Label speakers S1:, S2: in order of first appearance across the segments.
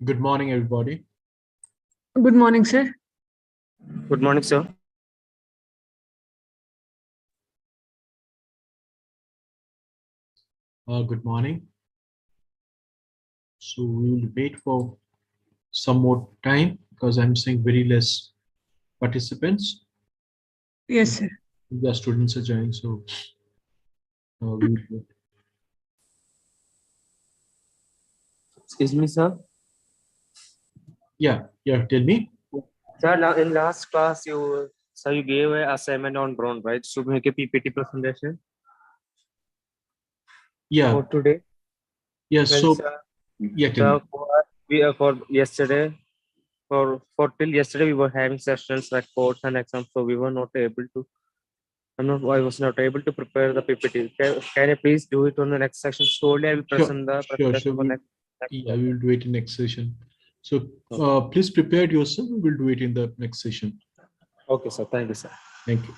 S1: Good morning, everybody.
S2: Good morning, sir.
S3: Good morning, sir.
S1: Good morning. So we will wait for some more time because I'm seeing very less participants.
S2: Yes, sir.
S1: The students are joining, so we will wait.
S3: Excuse me, sir.
S1: Yeah, tell me.
S3: Sir, now in last class, you gave an assignment on drone, right? So make a PPT presentation
S1: Yeah,
S3: for today.
S1: yeah.
S3: Well,
S1: So
S3: sir,
S1: tell me.
S3: for yesterday, for till yesterday, we were having sessions like codes and exams, so we were not able to. I was not able to prepare the PPT. Can you please do it on the next section? Slowly, I will
S1: Sure,
S3: present the
S1: sure.
S3: presentation for next
S1: Yeah,
S3: class.
S1: we will do it in next session. So
S3: Okay.
S1: please prepare yourself. We will do it in the next session.
S3: Okay, sir. Thank you, sir.
S1: Thank you.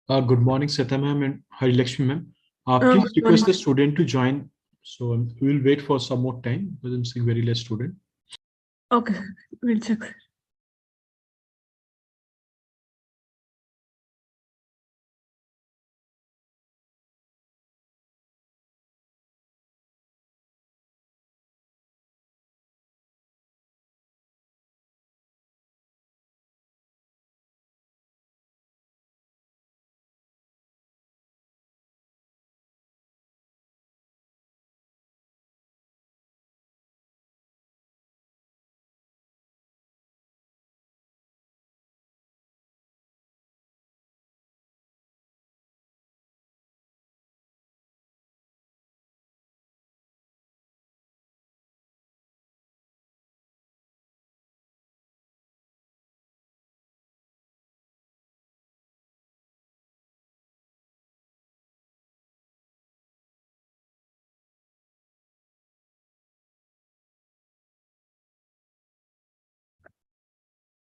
S1: Good morning, Seta ma'am and Hari Lakshmi ma'am. Please
S2: Good morning.
S1: request the student to join. So we will wait for some more time because I'm seeing very less student.
S2: Okay, we'll check.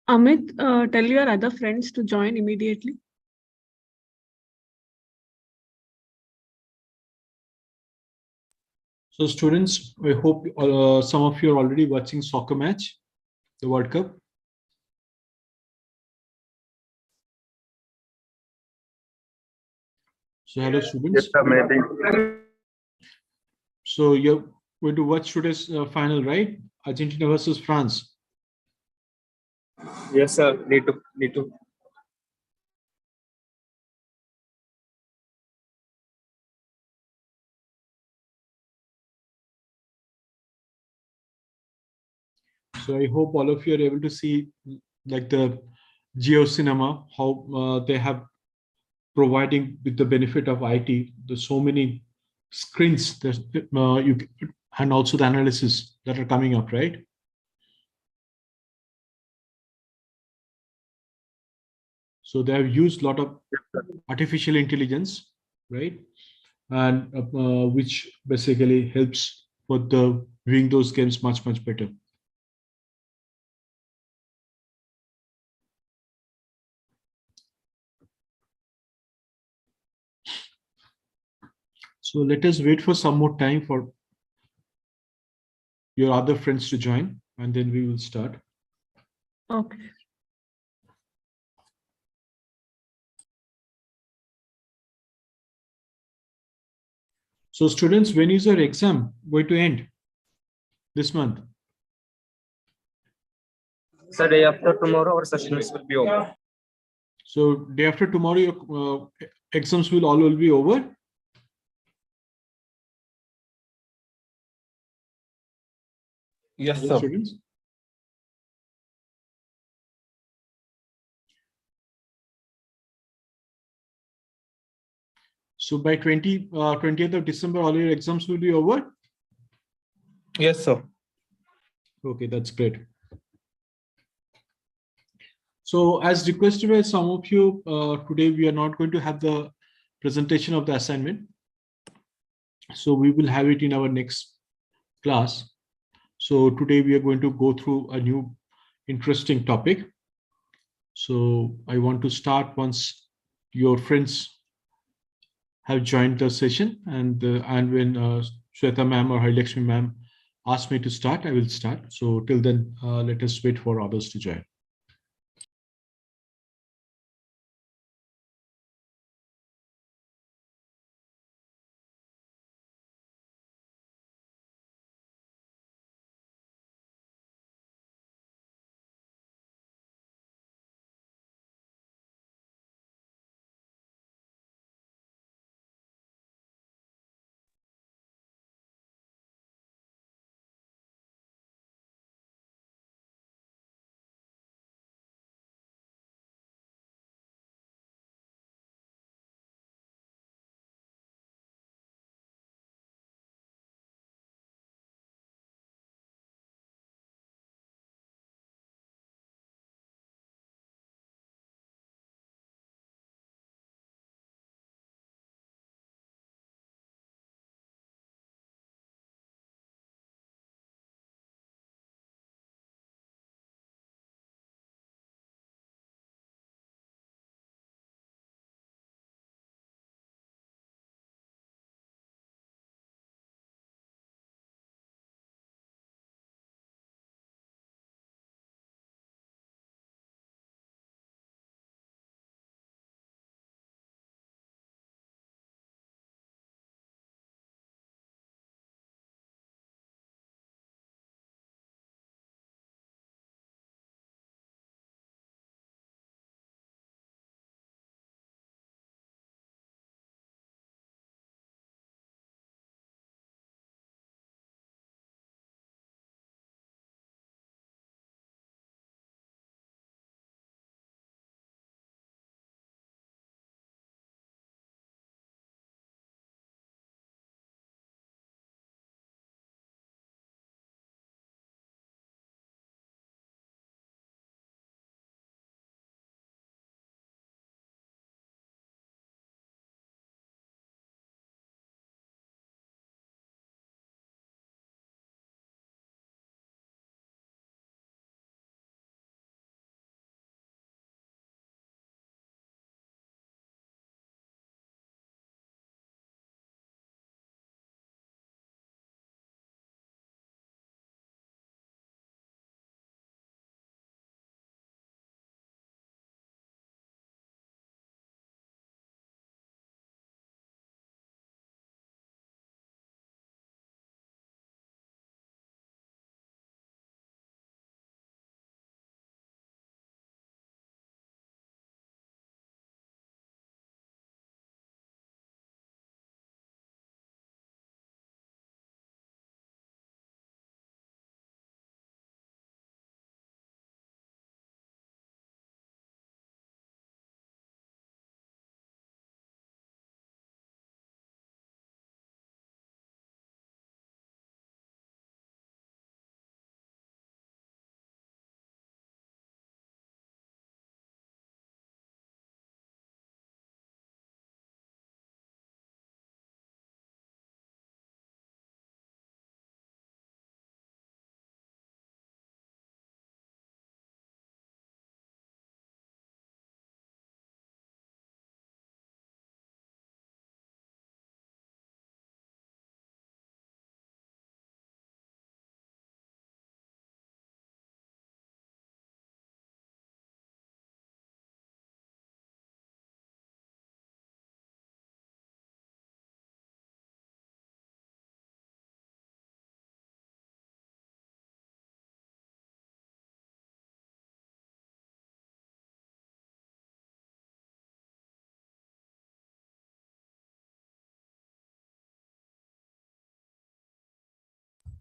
S2: Amit, tell your other friends to join immediately.
S1: So students, I hope some of you are already watching soccer match, the World Cup. So hello students.
S3: Yes, sir, maybe.
S1: So you're going to watch today's final, right? Argentina versus France.
S3: Yes, sir. Need to.
S1: So I hope all of you are able to see like the Geo Cinema, how they have providing with the benefit of IT. There's so many screens that and also the analysis that are coming up, right? So they have used a lot of artificial intelligence, right? And which basically helps for the viewing those games much better. So let us wait for some more time for your other friends to join, and then we will start.
S2: Okay.
S1: So students, when is your exam going to end this month?
S3: So day after tomorrow, our sessions will be over.
S1: So day after tomorrow, your exams will be over.
S4: Yes,
S1: Hello,
S4: sir.
S1: students. So by 20th of December, all your exams will be over.
S4: Yes, sir.
S1: Okay, that's great. So as requested by some of you, today we are not going to have the presentation of the assignment. So we will have it in our next class. So today we are going to go through a new interesting topic. So I want to start once your friends have joined the session, and when Shweta ma'am or Harilakshmi ma'am ask me to start, I will start. So till then, let us wait for others to join.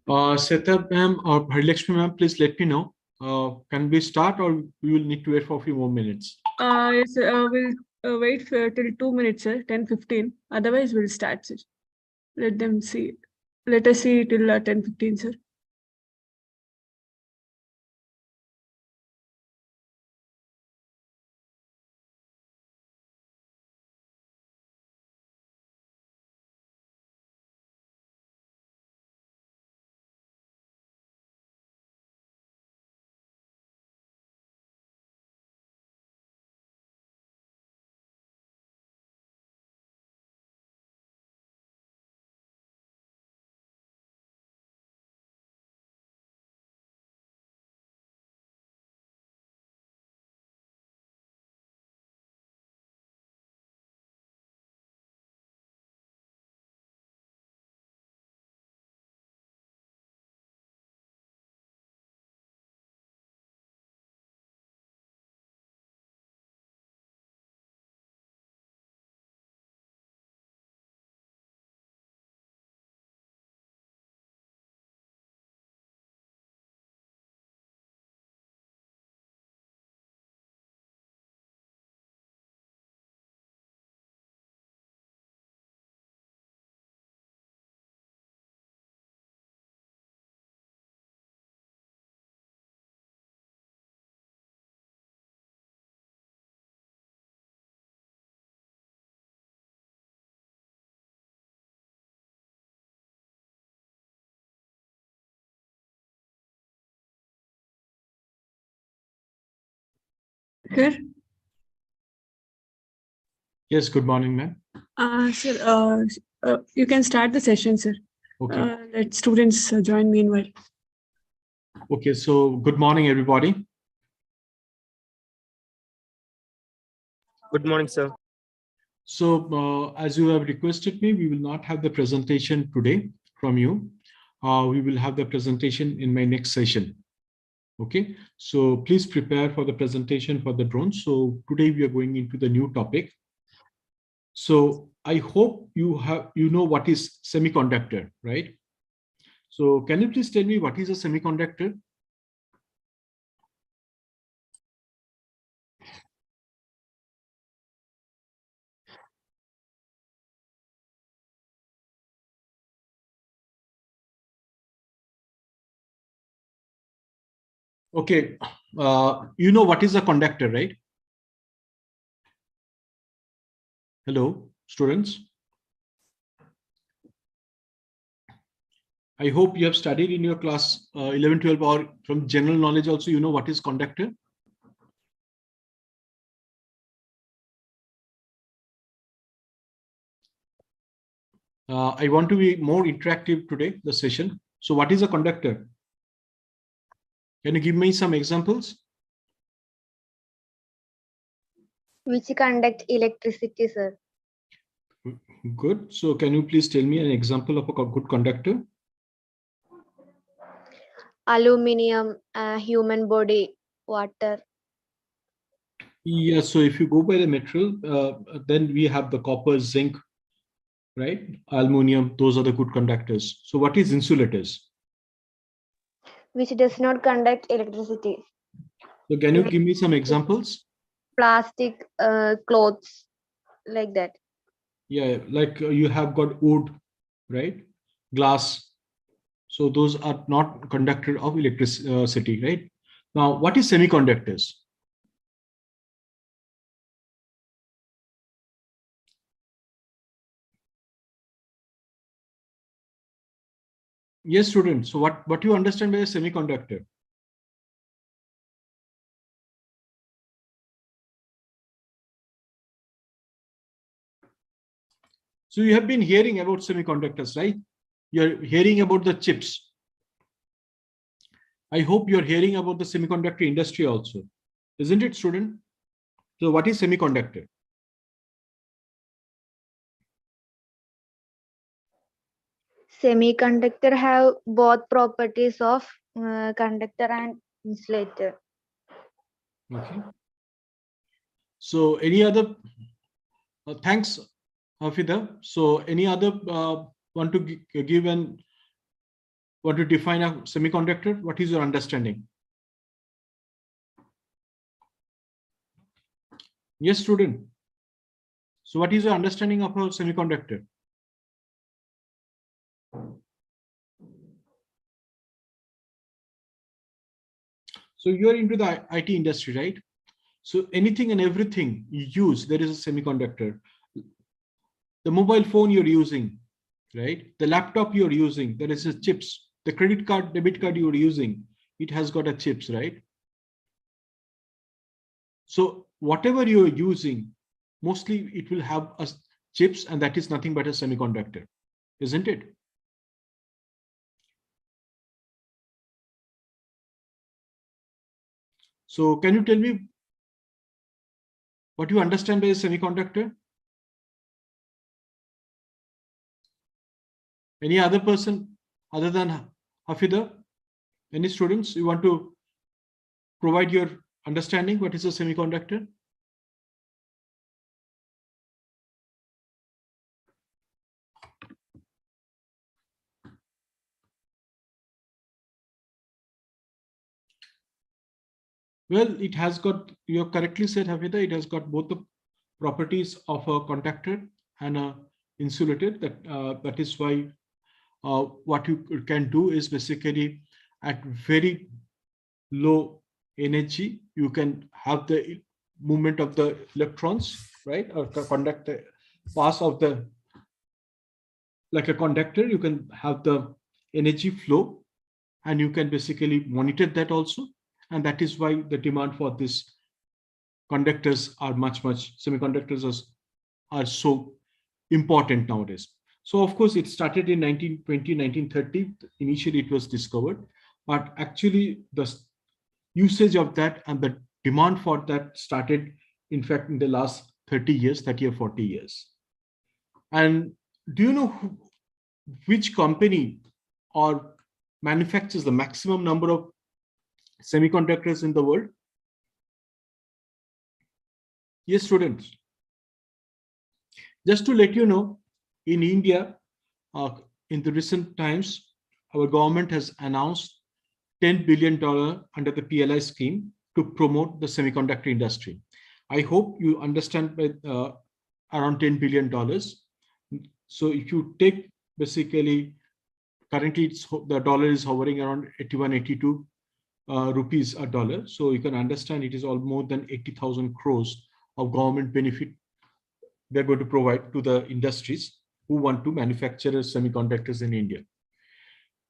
S1: Setup ma'am or Harilakshmi ma'am, please let me know. Can we start or we will need to wait for a few more minutes?
S2: Yes, we'll wait for till 2 minutes, sir, 10:15. Otherwise, we'll start, sir. Let them see. Let us see till 10:15, sir. Sir,
S1: Yes, good morning, ma'am.
S2: sir, you can start the session, sir.
S1: Okay.
S2: Let students join meanwhile.
S1: Okay, so good morning, everybody.
S3: Good morning, sir.
S1: So as you have requested me, we will not have the presentation today from you. We will have the presentation in my next session. Okay, so please prepare for the presentation for the drone. So today we are going into the new topic. So I hope you know what is semiconductor, right? So can you please tell me what is a semiconductor? Okay, you know what is a conductor, right? Hello, students. I hope you have studied in your class 11, 12, or from general knowledge also, you know what is conductor. I want to be more interactive today, the session. So what is a conductor? Can you give me some examples?
S5: Which conduct electricity, sir.
S1: Good. So can you please tell me an example of a good conductor?
S5: Aluminium, human body, water.
S1: Yeah, so if you go by the material, then we have the copper, zinc, right? Aluminium, those are the good conductors. So what is insulators?
S5: Which does not conduct electricity.
S1: So can you give me some examples?
S5: Plastic, clothes, like that.
S1: Yeah, like you have got wood, right? Glass. So those are not conductor of electricity, right? Now, what is semiconductors? Yes, students. So what do you understand by a semiconductor? So you have been hearing about semiconductors, right? You're hearing about the chips. I hope you're hearing about the semiconductor industry also. Isn't it, student? So what is semiconductor?
S5: Semiconductor have both properties of conductor and insulator.
S1: Okay. So any other, thanks, Hafida. So any other want to give an want to define a semiconductor? What is your understanding? Yes, student. So what is your understanding of a semiconductor? So you're into the IT industry, right? So anything and everything you use, there is a semiconductor. The mobile phone you're using, right? The laptop you're using, there is a chips. The credit card, debit card you're using, it has got a chips, right? So whatever you're using, mostly it will have a chips, and that is nothing but a semiconductor, isn't it? So can you tell me what you understand by a semiconductor? Any other person other than Hafida? Any students you want to provide your understanding what is a semiconductor? Well, it has got, you correctly said, Hafida, it has got both the properties of a conductor and a insulator. That is why what you can do is basically at very low energy, you can have the movement of the electrons, right? Or conduct the pass of the, like a conductor, you can have the energy flow, and you can basically monitor that also. And that is why the demand for this conductors are semiconductors are so important nowadays. So of course it started in 1920, 1930. Initially it was discovered, but actually the usage of that and the demand for that started, in fact, in the last 30 years, 30 or 40 years. And do you know which company or manufactures the maximum number of semiconductors in the world? Yes, students. Just to let you know, in India, in the recent times, our government has announced $10 billion under the PLI scheme to promote the semiconductor industry. I hope you understand by around $10 billion. So if you take basically, currently the dollar is hovering around 81, 82 rupees a dollar. So you can understand it is all more than 80,000 crores of government benefit they're going to provide to the industries who want to manufacture semiconductors in India.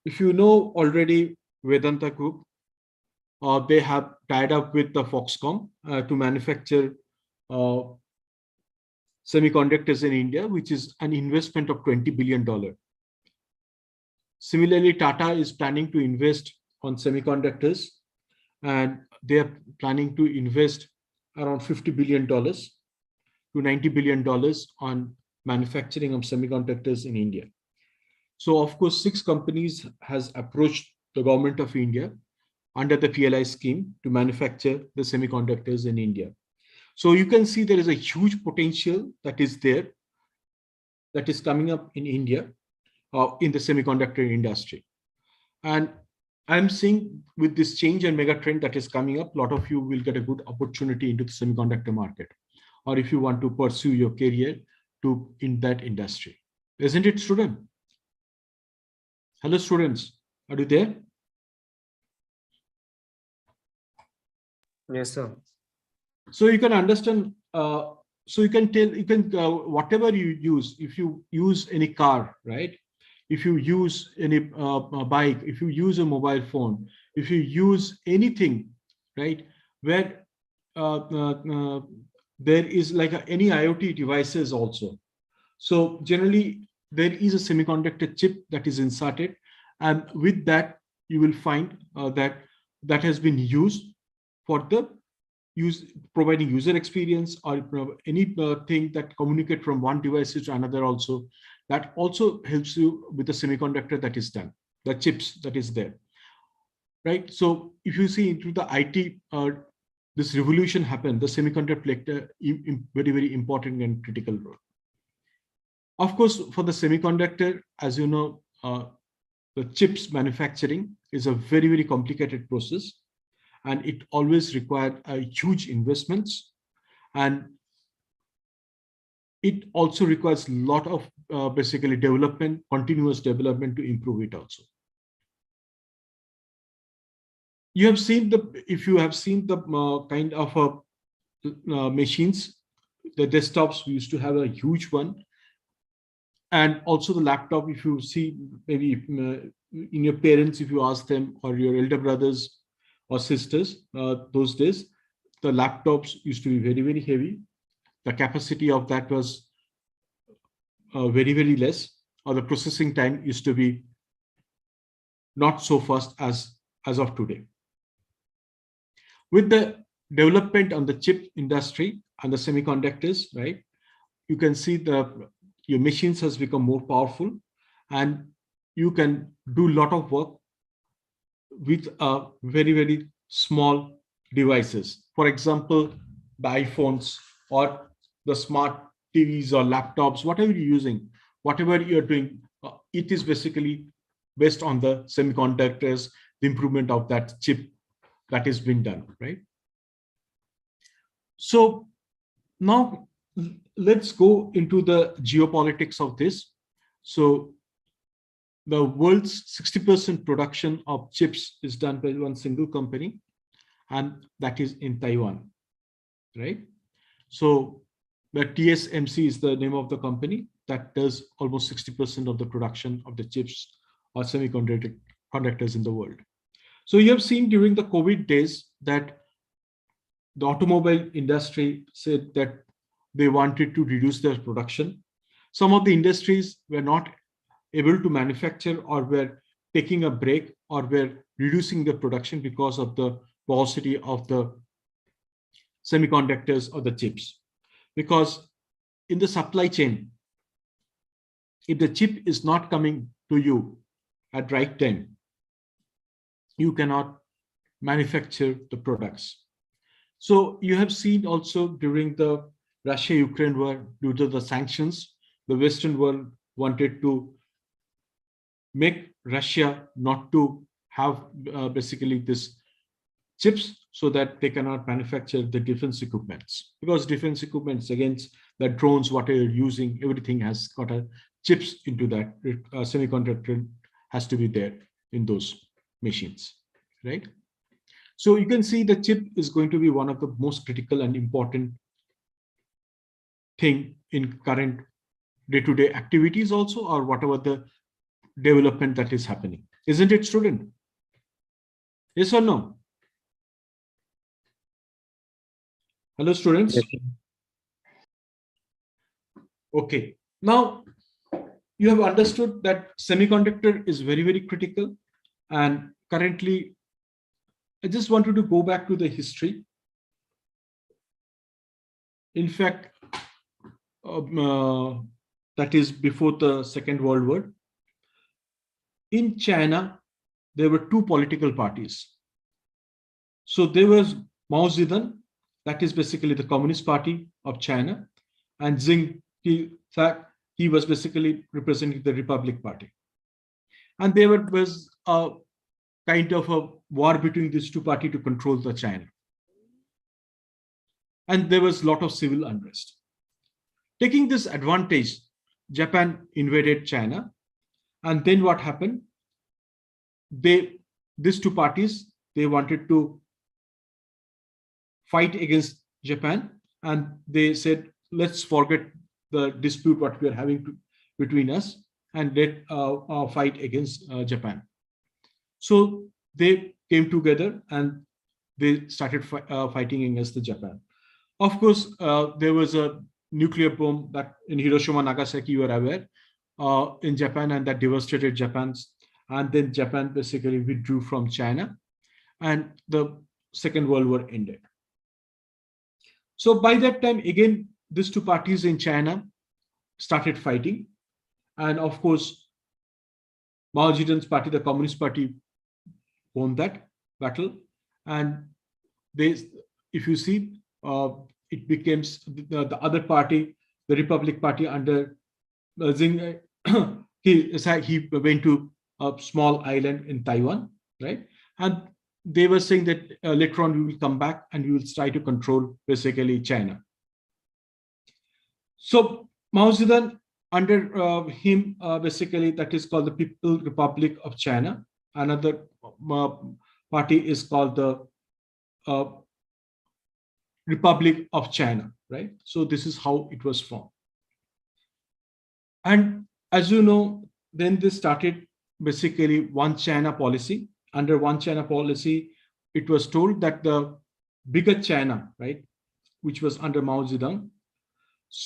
S1: If you know already, Vedanta Group, they have tied up with the Foxconn to manufacture semiconductors in India, which is an investment of $20 billion. Similarly, Tata is planning to invest on semiconductors, and they are planning to invest around $50 billion to $90 billion on manufacturing of semiconductors in India. So of course, 6 companies has approached the government of India under the PLI scheme to manufacture the semiconductors in India. So you can see there is a huge potential that is there, that is coming up in India in the semiconductor industry. And I'm seeing with this change and mega trend that is coming up, a lot of you will get a good opportunity into the semiconductor market, or if you want to pursue your career in that industry. Isn't it, student? Hello, students. Are you there?
S3: Yes, sir.
S1: So you can understand, so you can tell, whatever you use, if you use any car, right? If you use any bike, if you use a mobile phone, if you use anything, right, where there is like any IoT devices also. So generally there is a semiconductor chip that is inserted, and with that you will find that has been used for the providing user experience, or any thing that communicate from one device to another also. That also helps you with the semiconductor that is done, the chips that is there, right? So if you see into the IT, this revolution happened, the semiconductor played a very, very important and critical role. Of course, for the semiconductor, as you know, the chips manufacturing is a very, very complicated process, and it always required huge investments, and it also requires a lot of basically development, continuous development to improve it also. You have seen if you have seen the kind of machines, the desktops, we used to have a huge one. And also the laptop, if you see maybe in your parents, if you ask them, or your elder brothers or sisters, those days, the laptops used to be very, very heavy. The capacity of that was very, very less, or the processing time used to be not so fast as of today. With the development on the chip industry and the semiconductors, right, you can see your machines has become more powerful, and you can do a lot of work with very, very small devices. For example, the iPhones or the smart TVs or laptops, whatever you're using, whatever you're doing, it is basically based on the semiconductors, the improvement of that chip that is being done, right? So now let's go into the geopolitics of this. So the world's 60% production of chips is done by one single company, and that is in Taiwan, right? So the TSMC is the name of the company that does almost 60% of the production of the chips or semiconductors in the world. So you have seen during the COVID days that the automobile industry said that they wanted to reduce their production. Some of the industries were not able to manufacture, or were taking a break, or were reducing their production because of the paucity of the semiconductors or the chips. Because in the supply chain, if the chip is not coming to you at right time, you cannot manufacture the products. So you have seen also during the Russia-Ukraine war, due to the sanctions, the Western world wanted to make Russia not to have basically this chips, so that they cannot manufacture the defense equipments, because defense equipments against the drones, what you're using, everything has got a chips into that. Semiconductor has to be there in those machines, right? So you can see the chip is going to be one of the most critical and important thing in current day-to-day activities also, or whatever the development that is happening. Isn't it, student? Yes or no? Hello, students.
S3: Yes.
S1: Okay. Now you have understood that semiconductor is very, very critical. And currently, I just wanted to go back to the history. In fact, that is before the Second World War. In China, there were two political parties. So there was Mao Zedong, that is basically the Communist Party of China, and Xing, he was basically representing the Republic Party. And there was a kind of a war between these two parties to control the China. And there was a lot of civil unrest. Taking this advantage, Japan invaded China. And then what happened? These two parties, they wanted to fight against Japan, and they said, let's forget the dispute what we are having between us, and let fight against Japan. So they came together and they started fighting against the Japan. Of course, there was a nuclear bomb that in Hiroshima, Nagasaki, you are aware, in Japan, and that devastated Japan. And then Japan basically withdrew from China, and the Second World War ended. So by that time, again, these two parties in China started fighting. And of course, Mao Zedong's party, the Communist Party, won that battle. And they, if you see, it becomes the other party, the Republic Party under Xing, he went to a small island in Taiwan, right? And they were saying that later on we will come back and we will try to control basically China. So Mao Zedong, under him, basically that is called the People's Republic of China. Another party is called the Republic of China, right? So this is how it was formed. And as you know, then they started basically one China policy. Under one China policy, it was told that the bigger China, right, which was under Mao Zedong,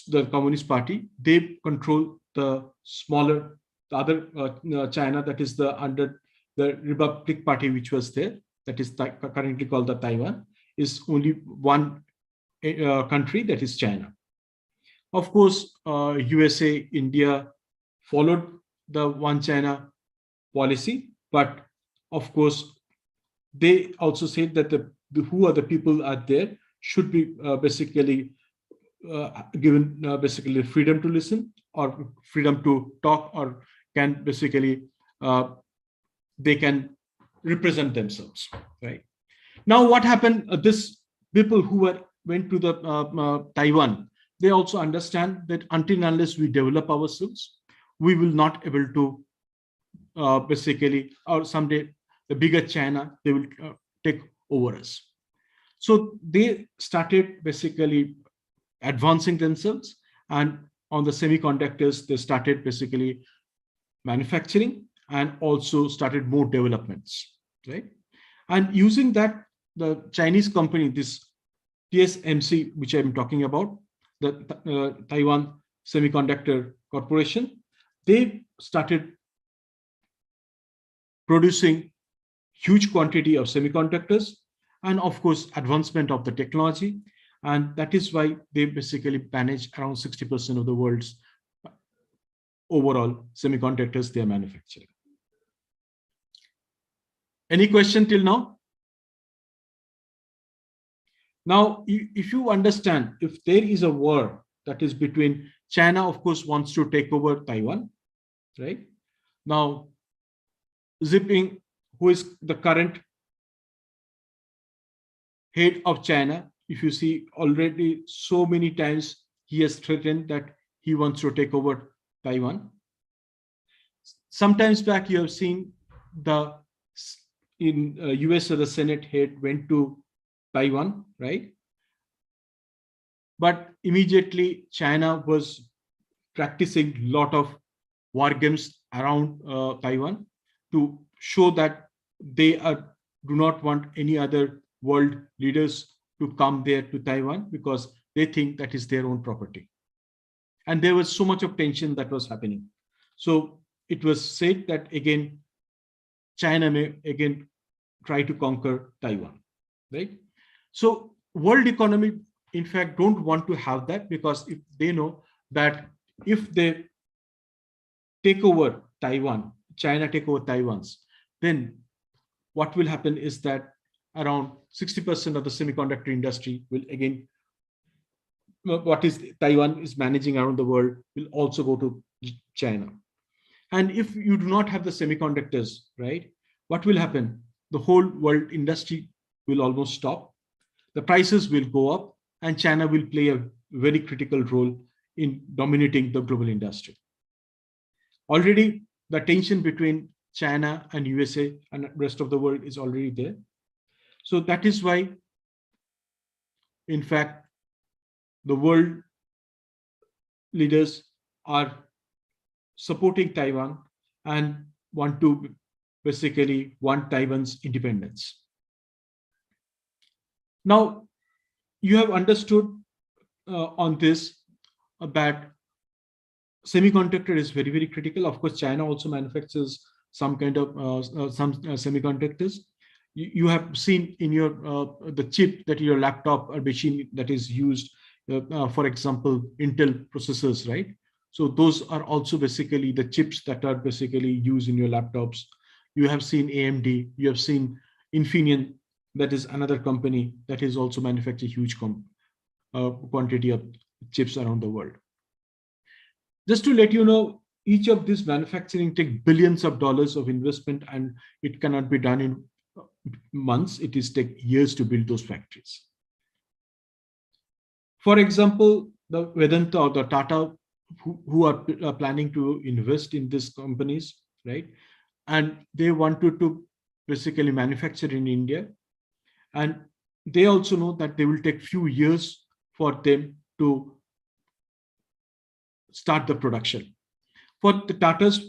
S1: the Communist Party, they control the smaller, the other China, that is the under the Republic Party, which was there, that is currently called the Taiwan, is only one country, that is China. Of course, USA, India followed the one China policy, but of course, they also said that who are the people are there should be basically given basically freedom to listen or freedom to talk, or can basically they can represent themselves, right? Now, what happened? This people who went to the Taiwan, they also understand that until and unless we develop ourselves, we will not able to basically, or someday the bigger China, they will take over us. So they started basically advancing themselves, and on the semiconductors, they started basically manufacturing and also started more developments, right? And using that, the Chinese company, this TSMC, which I'm talking about, the Taiwan Semiconductor Corporation, they started producing huge quantity of semiconductors, and of course, advancement of the technology. And that is why they basically manage around 60% of the world's overall semiconductors they are manufacturing. Any question till now? Now, if you understand, if there is a war that is between China, of course, wants to take over Taiwan, right? Now, Xi Jinping, who is the current head of China, if you see already so many times he has threatened that he wants to take over Taiwan. Sometimes back you have seen in US, the Senate head went to Taiwan, right? But immediately China was practicing a lot of war games around Taiwan to show that they do not want any other world leaders to come there to Taiwan, because they think that is their own property. And there was so much of tension that was happening. So it was said that again, China may again try to conquer Taiwan, right? So world economy, in fact, don't want to have that, because if they know that if they take over Taiwan, China take over Taiwan's, then what will happen is that around 60% of the semiconductor industry will again, what is Taiwan is managing around the world, will also go to China. And if you do not have the semiconductors, right, what will happen? The whole world industry will almost stop. The prices will go up, and China will play a very critical role in dominating the global industry. Already the tension between China and USA and the rest of the world is already there. So that is why, in fact, the world leaders are supporting Taiwan and want to basically want Taiwan's independence. Now, you have understood on this that semiconductor is very, very critical. Of course, China also manufactures some kind of semiconductors. You have seen in your the chip that your laptop or machine that is used, for example, Intel processors, right? So those are also basically the chips that are basically used in your laptops. You have seen AMD, you have seen Infineon, that is another company that is also manufacture huge quantity of chips around the world. Just to let you know, each of these manufacturing take billions of dollars of investment, and it cannot be done in months. It is take years to build those factories. For example, the Vedanta or the Tata, who are planning to invest in these companies, right? And they wanted to basically manufacture in India. And they also know that they will take few years for them to start the production. For the Tatas,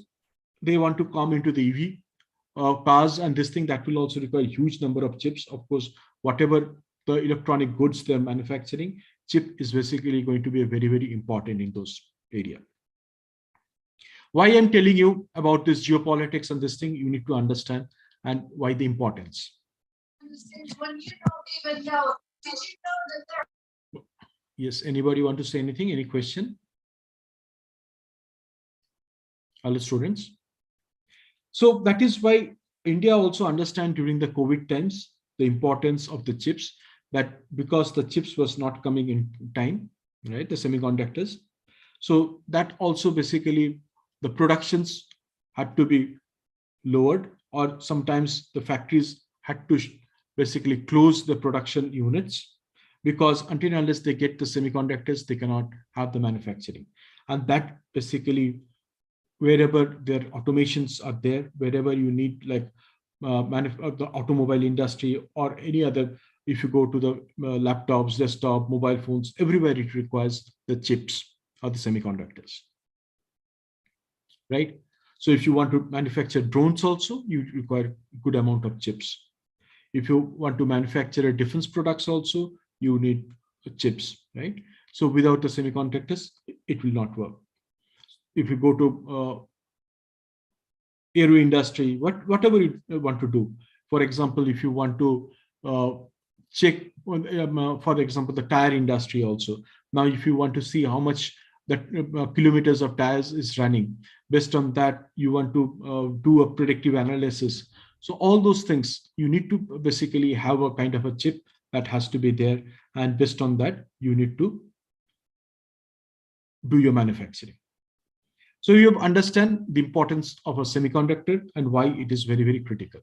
S1: they want to come into the EV cars and this thing that will also require a huge number of chips. Of course, whatever the electronic goods they're manufacturing, chip is basically going to be very, very important in those areas. Why I'm telling you about this geopolitics and this thing, you need to understand, and why the importance. Yes, anybody want to say anything? Any question? Hello, students. So that is why India also understand during the COVID times the importance of the chips, that because the chips was not coming in time, right? The semiconductors. So that also basically the productions had to be lowered, or sometimes the factories had to basically close the production units, because until and unless they get the semiconductors, they cannot have the manufacturing. And that basically, wherever their automations are there, wherever you need like the automobile industry or any other, if you go to the laptops, desktop, mobile phones, everywhere it requires the chips or the semiconductors, right? So if you want to manufacture drones also, you require good amount of chips. If you want to manufacture defense products also, you need chips, right? So without the semiconductors, it will not work. If you go to aero industry, whatever you want to do. For example, if you want to check, for example, the tire industry also. Now, if you want to see how much the kilometers of tires is running, based on that, you want to do a predictive analysis. So all those things, you need to basically have a kind of a chip that has to be there. And based on that, you need to do your manufacturing. So you understand the importance of a semiconductor and why it is very, very critical.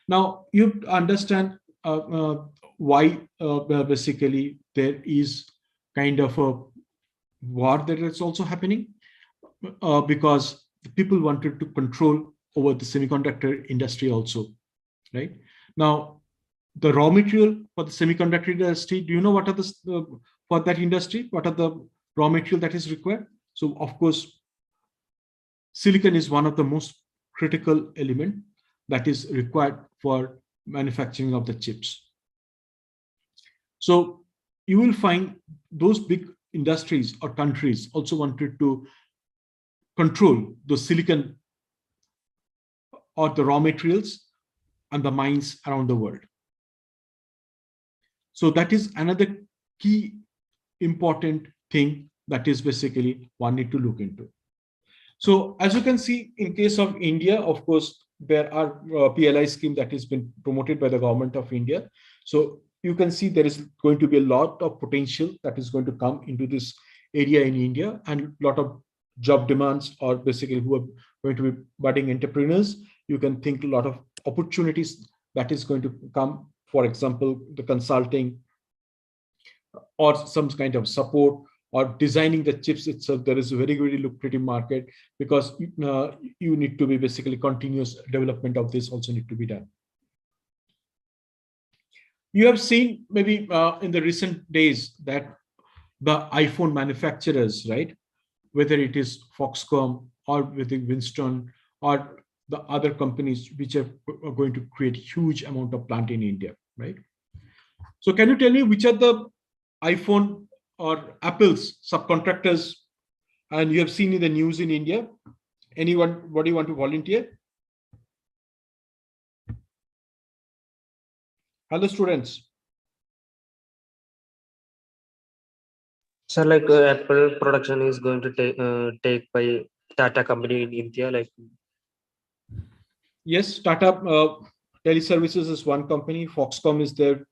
S1: Now you understand why basically there is kind of a war that is also happening, because the people wanted to control over the semiconductor industry also, right? Now, the raw material for the semiconductor industry, do you know what are the, for that industry, what are the raw material that is required? So of course, silicon is one of the most critical element that is required for manufacturing of the chips. So you will find those big industries or countries also wanted to control the silicon or the raw materials and the mines around the world. So that is another key important thing that is basically one need to look into. So as you can see, in case of India, of course, there are PLI scheme that has been promoted by the government of India. So you can see there is going to be a lot of potential that is going to come into this area in India, and a lot of job demands, or basically who are going to be budding entrepreneurs. You can think a lot of opportunities that is going to come, for example, the consulting or some kind of support, or designing the chips itself. There is a very, very lucrative market, because you need to be basically continuous development of this also need to be done. You have seen maybe in the recent days that the iPhone manufacturers, right, whether it is Foxconn or within Winston or the other companies which are going to create huge amount of plant in India, right? So can you tell me which are the iPhone or Apple's subcontractors, and you have seen in the news in India? Anyone, what do you want to volunteer? Hello, students.
S3: So like Apple production is going to take by Tata company in India, like.
S1: Yes, Tata Teleservices is one company, Foxconn is there,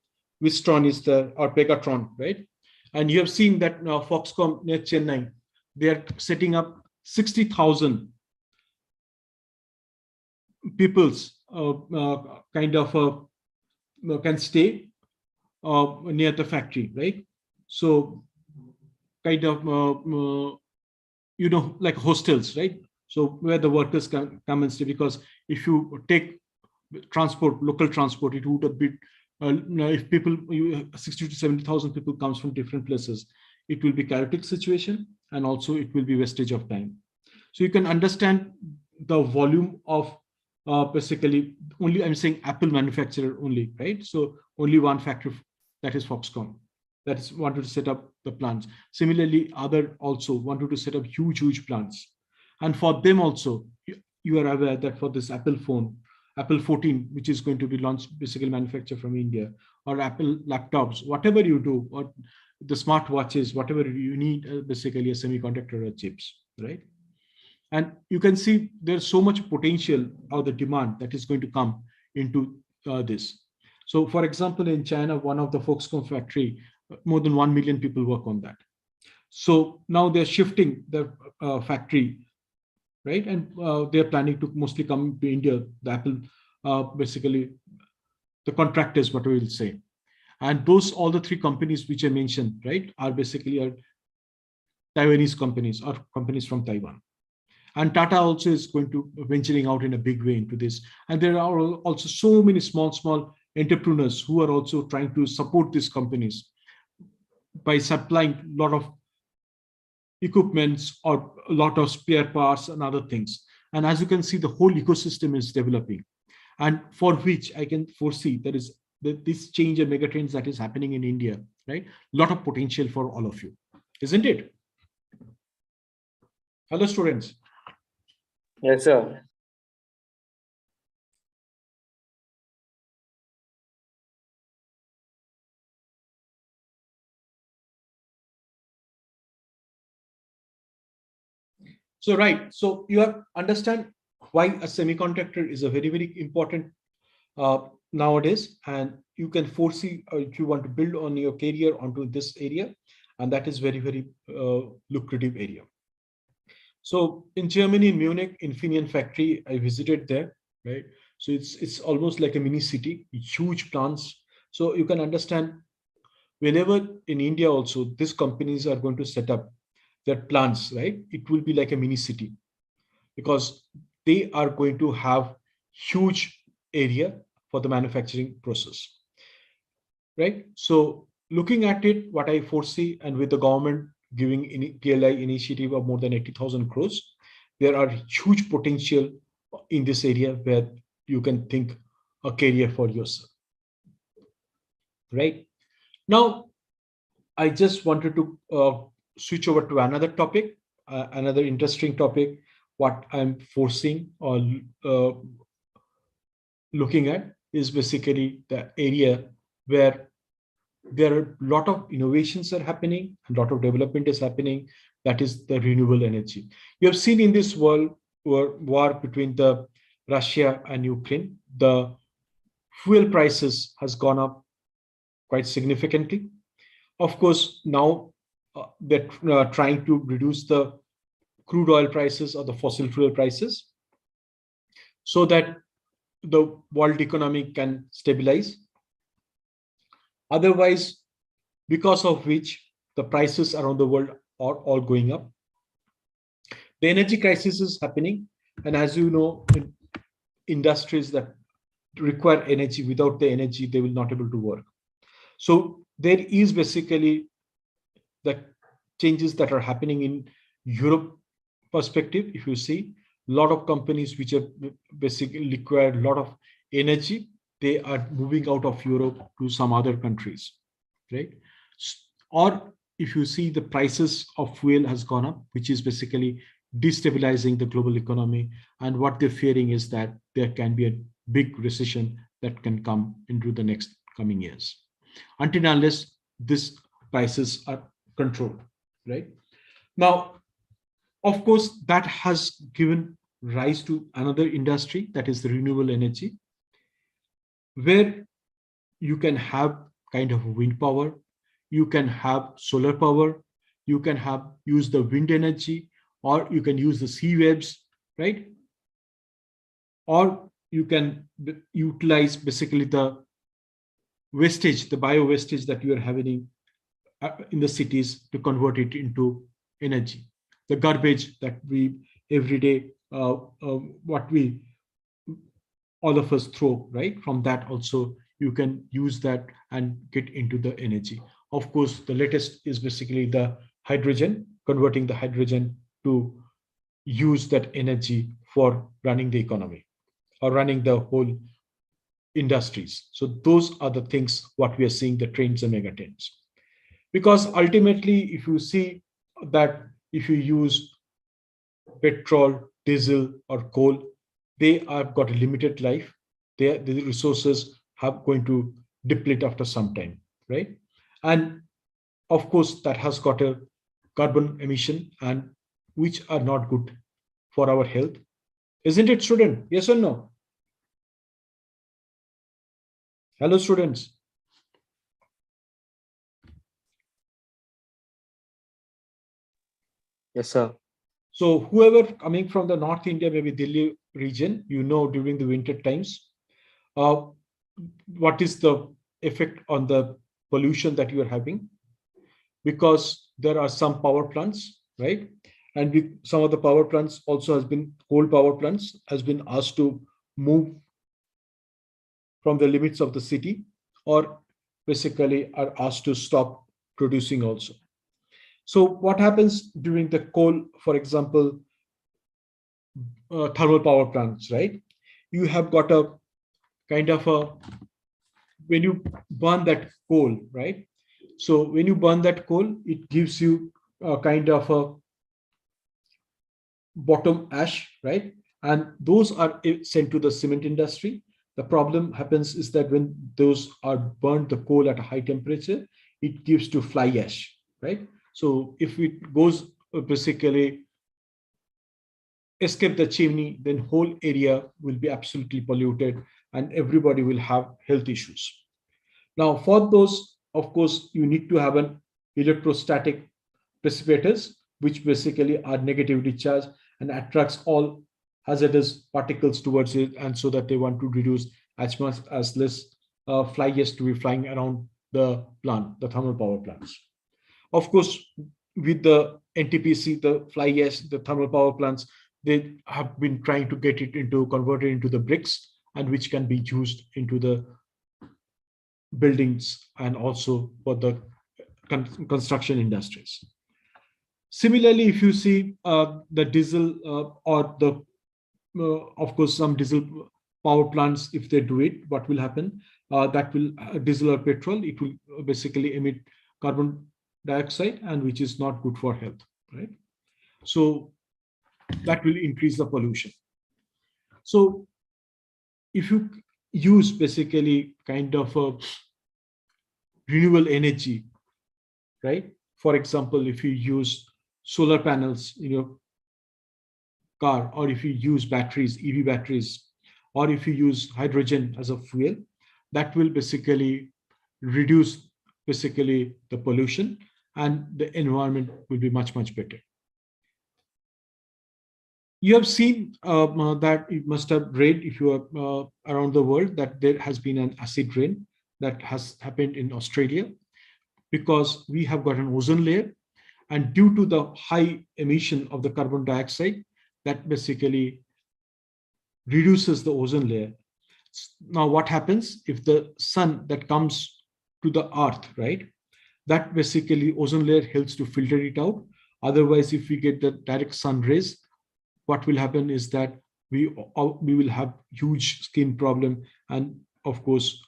S1: Wistron is there, or Pegatron, right? And you have seen that Foxconn near Chennai, they are setting up 60,000 people's can stay near the factory, right? So kind of like hostels, right? So where the workers come and stay, because if you take transport, local transport, it would have been if people 60 to 70,000 people comes from different places, it will be chaotic situation, and also it will be wastage of time. So you can understand the volume of basically only, I'm saying Apple manufacturer only, right? So only one factory, that is Foxconn, that is wanted to set up the plants. Similarly, other also wanted to set up huge plants. And for them also, you are aware that for this Apple phone, Apple 14, which is going to be launched, basically manufactured from India, or Apple laptops, whatever you do, or the smart watches, whatever you need, basically a semiconductor or chips, right? And you can see there's so much potential or the demand that is going to come into this. So for example, in China, one of the Foxconn factory, more than 1 million people work on that. So now they're shifting the factory, right? And they're planning to mostly come to India, the Apple, basically the contractors, what we will say. And those, all the three companies which I mentioned, right, are basically Taiwanese companies or companies from Taiwan. And Tata also is going to venturing out in a big way into this. And there are also so many small entrepreneurs who are also trying to support these companies by supplying a lot of equipments or a lot of spare parts and other things. And as you can see, the whole ecosystem is developing, and for which I can foresee there is this change and megatrends that is happening in India, right? A lot of potential for all of you, isn't it? Hello, students.
S3: Yes, sir.
S1: So, right. So you have understand why a semiconductor is a very important nowadays, and you can foresee if you want to build on your career onto this area, and that is very lucrative area. So in Germany, in Munich, Infineon factory, I visited there, right? So it's almost like a mini city, huge plants. So you can understand whenever in India also, these companies are going to set up their plants, right? It will be like a mini city, because they are going to have huge area for the manufacturing process, right? So looking at it, what I foresee, and with the government giving PLI initiative of more than 80,000 crores, there are huge potential in this area where you can think a career for yourself, right? Now, I just wanted to switch over to another topic, another interesting topic, what I'm foreseeing or looking at is basically the area where there are a lot of innovations are happening, a lot of development is happening, that is the renewable energy. You have seen in this world war between the Russia and Ukraine, the fuel prices has gone up quite significantly. Of course, now they're trying to reduce the crude oil prices or the fossil fuel prices so that the world economy can stabilize. Otherwise, because of which the prices around the world are all going up. The energy crisis is happening. And as you know, industries that require energy, without the energy, they will not able to work. So there is basically the changes that are happening in Europe perspective. If you see, a lot of companies which are basically require a lot of energy, they are moving out of Europe to some other countries, right? Or if you see, the prices of fuel has gone up, which is basically destabilizing the global economy. And what they're fearing is that there can be a big recession that can come into the next coming years, until unless these prices are controlled, right? Now, of course, that has given rise to another industry, that is the renewable energy, where you can have kind of wind power, you can have solar power, you can have use the wind energy, or you can use the sea webs, right? Or you can utilize basically the wastage, the bio wastage that you are having in the cities to convert it into energy. The garbage that we every day, what we all of us throw, right? From that also you can use that and get into the energy. Of course, the latest is basically the hydrogen, converting the hydrogen to use that energy for running the economy or running the whole industries. So those are the things what we are seeing, the trends and mega trends. Because ultimately, if you see that if you use petrol, diesel, or coal, they have got a limited life. The resources have going to deplete after some time, right? And of course, that has got a carbon emission and which are not good for our health. Isn't it, student? Yes or no? Hello, students.
S3: Yes, sir.
S1: So whoever coming from the North India, maybe Delhi region, during the winter times, what is the effect on the pollution that you are having? Because there are some power plants, right? And some of the power plants also has been, coal power plants has been asked to move from the limits of the city, or basically are asked to stop producing also. So what happens during the coal, for example, thermal power plants, right? You have got a kind of a, when you burn that coal, right? So when you burn that coal, it gives you a kind of a bottom ash, right? And those are sent to the cement industry. The problem happens is that when those are burned, the coal at a high temperature, it gives to fly ash, right? So if it goes basically escape the chimney, then whole area will be absolutely polluted and everybody will have health issues. Now, for those, of course, you need to have an electrostatic precipitators, which basically are negatively charged and attracts all hazardous particles towards it, and so that they want to reduce as much as less fly ash to be flying around the plant, the thermal power plants. Of course, with the NTPC, the fly ash, the thermal power plants, they have been trying to get it into converted into the bricks, and which can be used into the buildings and also for the construction industries. Similarly, if you see the diesel or the, of course, some diesel power plants, if they do it, what will happen? That will, diesel or petrol, it will basically emit carbon dioxide, and which is not good for health, right? So that will increase the pollution. So if you use basically kind of a renewable energy, right? For example, if you use solar panels in your car, or if you use batteries, EV batteries, or if you use hydrogen as a fuel, that will basically reduce basically the pollution, and the environment will be much, much better. You have seen that you must have read, if you are around the world, that there has been an acid rain that has happened in Australia, because we have got an ozone layer, and due to the high emission of the carbon dioxide, that basically reduces the ozone layer. Now, what happens if the sun that comes to the earth, right? That basically ozone layer helps to filter it out. Otherwise, if we get the direct sun rays, what will happen is that we will have huge skin problem, and of course,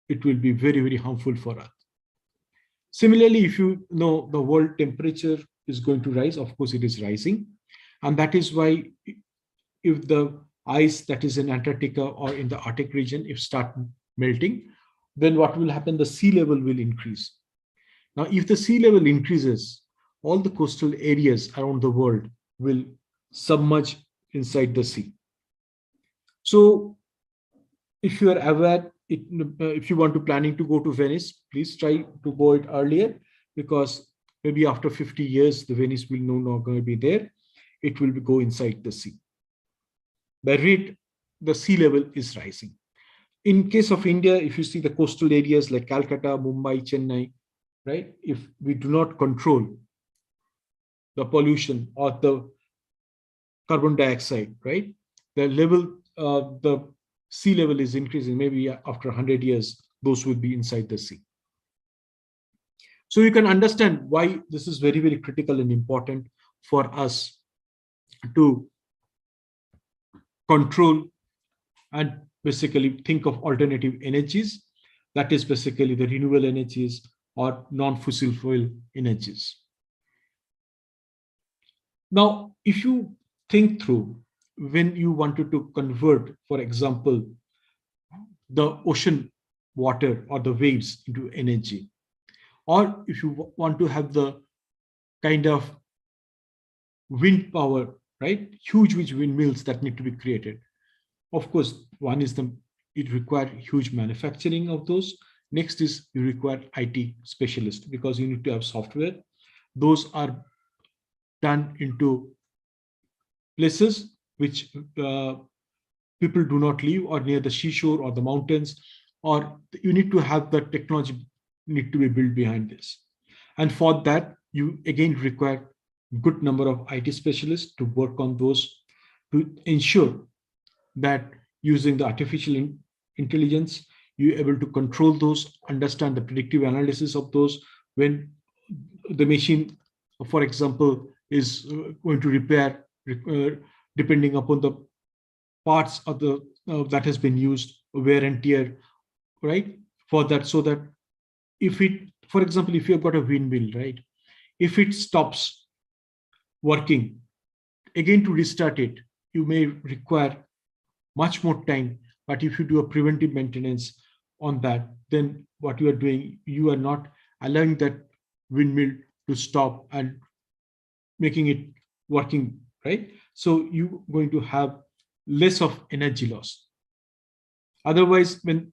S1: it will be very, very harmful for us. Similarly, if you know the world temperature is going to rise, of course, it is rising. And that is why if the ice that is in Antarctica or in the Arctic region, if start melting, then what will happen? The sea level will increase. Now, if the sea level increases, all the coastal areas around the world will submerge inside the sea. So if you are aware, if you want to planning to go to Venice, please try to go it earlier, because maybe after 50 years, the Venice will no longer be there. it will go inside the sea. The rate, the sea level is rising. In case of India, if you see the coastal areas like Calcutta, Mumbai, Chennai, right? If we do not control the pollution or the carbon dioxide, right? The level, the sea level is increasing. Maybe after 100 years, those will be inside the sea. So you can understand why this is very, very critical and important for us to control and basically think of alternative energies. That is basically the renewable energies or non-fossil fuel energies. Now, if you think through when you wanted to convert, for example, the ocean water or the waves into energy, or if you want to have the kind of wind power, right? Huge windmills that need to be created. Of course, one is it requires huge manufacturing of those. Next is you require IT specialists because you need to have software. Those are done into places which people do not live or near the seashore or the mountains, or you need to have the technology need to be built behind this. And for that, you again require good number of IT specialists to work on those to ensure that using the artificial intelligence, you're able to control those, understand the predictive analysis of those. When the machine, for example, is going to repair, depending upon the parts of the that has been used, wear and tear, right? For that, so that if it, for example, if you've got a windmill, right? If it stops working, again to restart it, you may require much more time. But if you do a preventive maintenance on that, then what you are doing, you are not allowing that windmill to stop and making it working, right? So you're going to have less of energy loss. Otherwise, when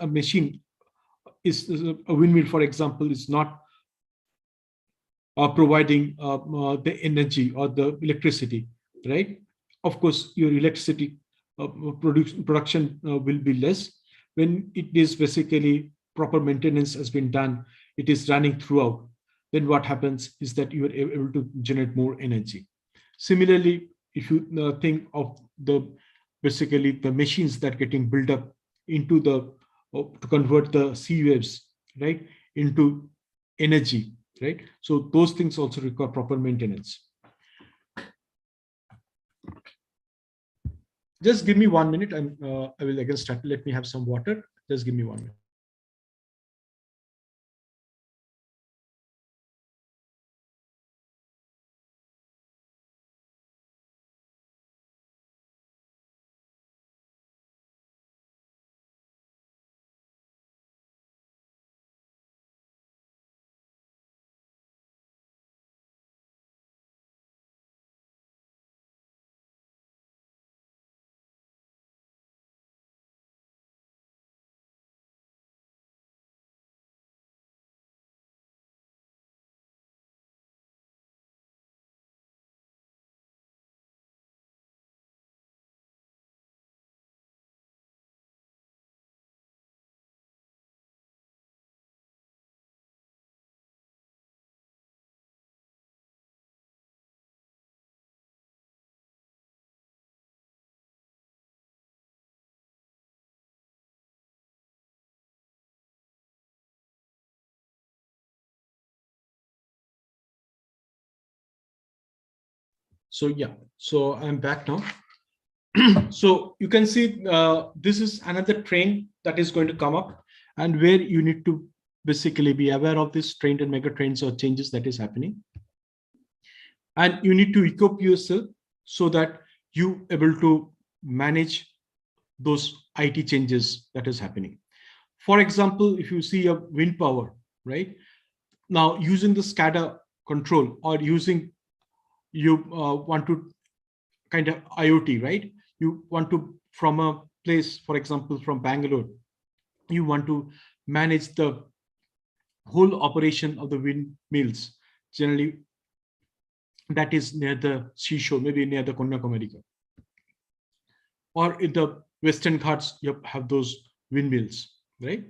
S1: a machine is a windmill, for example, is not providing the energy or the electricity, right? Of course, your electricity production will be less. When it is basically proper maintenance has been done, it is running throughout, then what happens is that you are able to generate more energy. Similarly, if you think of basically the machines that are getting built up into to convert the sea waves, right, into energy, right? So those things also require proper maintenance. Just give me 1 minute and I will again start. Let me have some water. Just give me 1 minute. So yeah, so I'm back now. So you can see this is another train that is going to come up, and where you need to basically be aware of this train and mega trains or changes that is happening. And you need to equip yourself so that you able to manage those IT changes that is happening. For example, if you see a wind power, right? Now using the SCADA control or using, you want to kind of IoT, right? You want to, from a place, for example, from Bangalore, you want to manage the whole operation of the windmills. Generally, that is near the seashore, maybe near the Kanyakumari. Or in the Western Ghats, you have those windmills, right?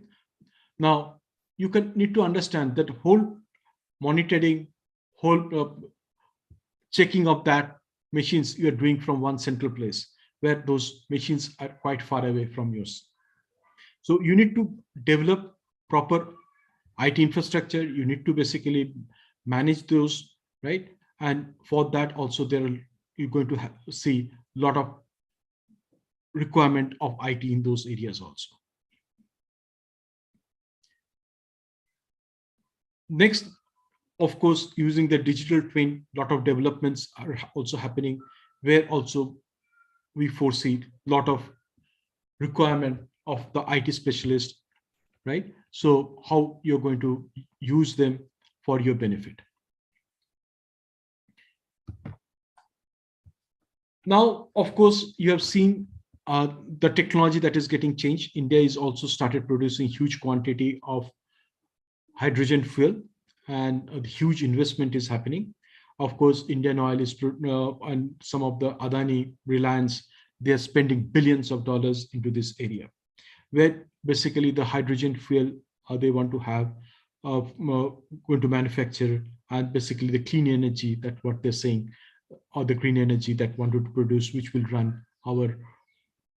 S1: Now, you need to understand that whole monitoring, whole checking of that machines you are doing from one central place where those machines are quite far away from yours. So you need to develop proper IT infrastructure. You need to basically manage those, right? And for that also you're going to see a lot of requirement of IT in those areas also. Next, of course, using the digital twin, a lot of developments are also happening, where also we foresee a lot of requirement of the IT specialist, right? So how you're going to use them for your benefit. Now, of course, you have seen the technology that is getting changed. India is also started producing huge quantity of hydrogen fuel, and a huge investment is happening. Of course, Indian Oil is and some of the Adani, Reliance, they are spending billions of dollars into this area, where basically the hydrogen fuel they want to have going to manufacture, and basically the clean energy, that what they're saying, or the green energy that wanted to produce, which will run our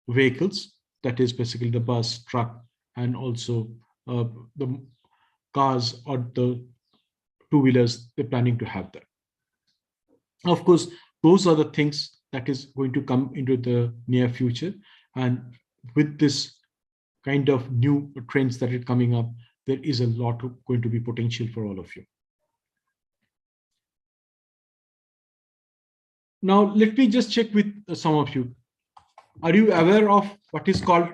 S1: vehicles, that is basically the bus, truck, and also the cars or the two-wheelers. They're planning to have that. Of course, those are the things that is going to come into the near future, and with this kind of new trends that are coming up, there is a lot of going to be potential for all of you. Now, let me just check with some of you. Are you aware of what is called